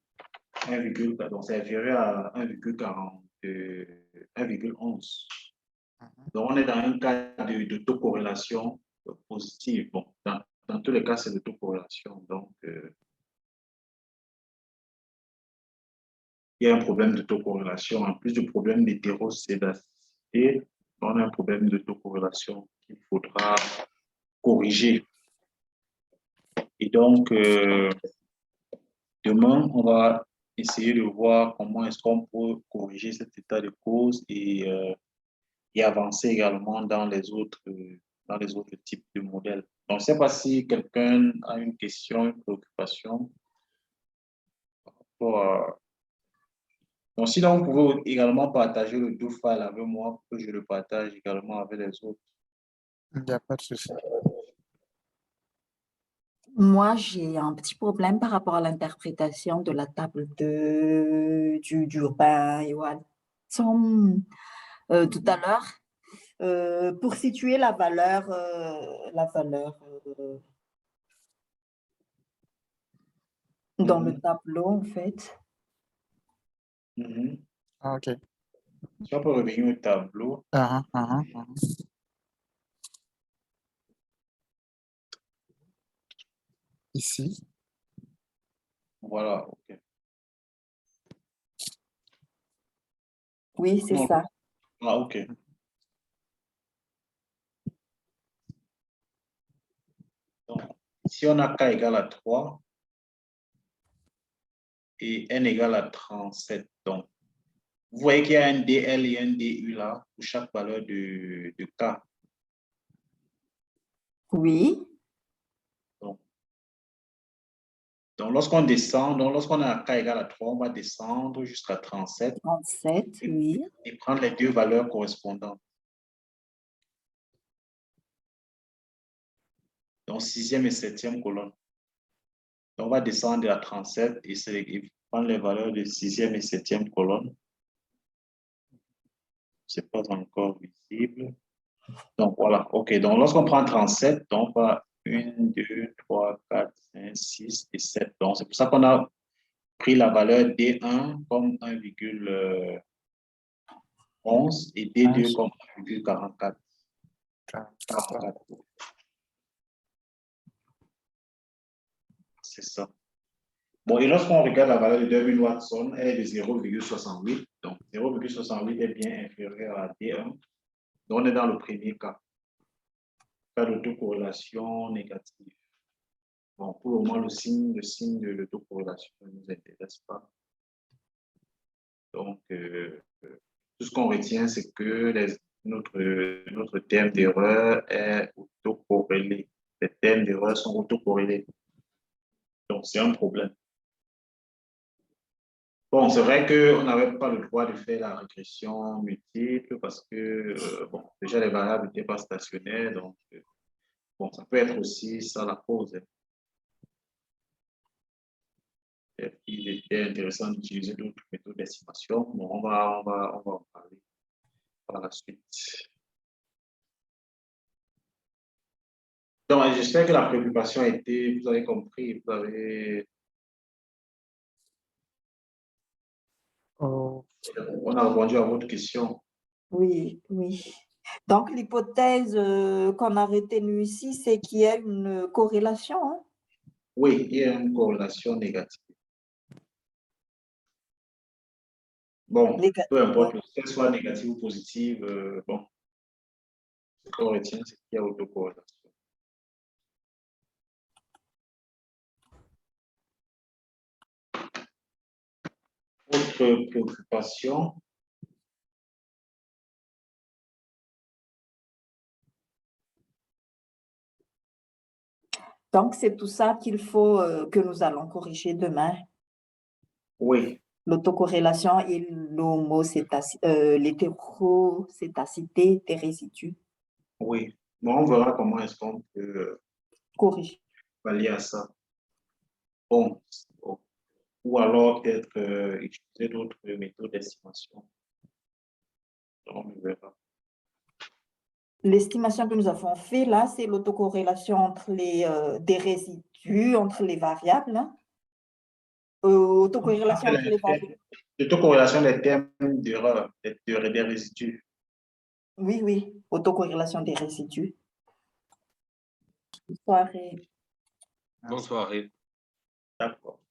B: 1,4, donc c'est inférieur à 1,11. Donc, on est dans un cas d'autocorrélation positive. Bon, dans Dans tous les cas, c'est l'autocorrélation. Donc, il y a un problème d'autocorrélation. En plus du problème d'hétérocédacité, on a un problème d'autocorrélation qu'il faudra corriger. Et donc, demain, on va essayer de voir comment est-ce qu'on peut corriger cet état de cause et avancer également dans les autres types de modèles. Donc, je ne sais pas si quelqu'un a une question, une préoccupation. Donc, sinon, vous pouvez également partager le do file avec moi pour que je le partage également avec les autres.
A: Il n'y a pas de souci.
D: Moi, j'ai un petit problème par rapport à l'interprétation de la table d'Urbain et Watson tout à l'heure. Pour situer la valeur dans le tableau, en fait.
A: Ah, OK.
B: Si on peut revenir au tableau.
A: Ici.
B: Voilà, OK.
D: Oui, c'est ça.
B: Ah, OK. Donc, si on a K égale à 3 et N égale à 37, donc, vous voyez qu'il y a un DL et un DU là pour chaque valeur de K.
D: Oui.
B: Donc lorsqu'on descend, lorsqu'on a K égale à 3, on va descendre jusqu'à 37.
D: 37, oui.
B: Et prendre les deux valeurs correspondantes. Donc, 6e et 7e colonne. Donc, on va descendre à 37 et prendre les valeurs de 6e et 7e colonne. Ce n'est pas encore visible. Donc, voilà. OK. Donc, lorsqu'on prend 37, donc, on va 1, 2, 3, 4, 5, 6 et 7. Donc, c'est pour ça qu'on a pris la valeur D1 comme 1,11 et D2 comme 1,44. 44. C'est ça. Bon, et lorsqu'on regarde la valeur de Durbin Watson, elle est de 0,68. Donc, 0,68 est bien inférieur à D1. Donc, on est dans le premier cas. Cas d'autocorrélation négative. Bon, pour le moment, le signe de l'autocorrélation ne nous intéresse pas. Donc, tout ce qu'on retient, c'est que notre terme d'erreur est autocorrélé. Les termes d'erreur sont autocorrélés. Donc, c'est un problème. Bon, c'est vrai qu'on n'avait pas le droit de faire la régression multiple parce que, bon, déjà les variables n'étaient pas stationnaires, donc, bon, ça peut être aussi ça la cause. Il était intéressant d'utiliser d'autres méthodes d'estimation. Bon, on va en parler par la suite. Donc, j'espère que la préoccupation a été, vous avez compris, vous avez...
A: Oh.
B: On a répondu à votre question.
D: Oui, oui. Donc, l'hypothèse qu'on a retenue ici, c'est qu'il y a une corrélation. Hein?
B: Oui, il y a une corrélation négative. Bon, peu importe, qu'elle soit négative ou positive, bon, ce qu'on retient, c'est qu'il y a autocorrélation. Autre préoccupation.
D: Donc, c'est tout ça qu'il faut que nous allons corriger demain.
B: Oui.
D: L'autocorrélation et l'hétérocétacité des résidus.
B: Oui. Bon, on verra comment est-ce qu'on peut
D: corriger.
B: Pallier à ça. Bon. Ou alors peut-être utiliser d'autres méthodes d'estimation. On verra.
D: L'estimation que nous avons fait là, c'est l'autocorrélation entre des résidus, entre les variables. Hein. Autocorrélation entre les variables.
B: L'autocorrélation des termes d'erreur, des résidus.
D: Oui, oui, autocorrélation des résidus. Soirée.
C: Bonne soirée.
B: D'accord.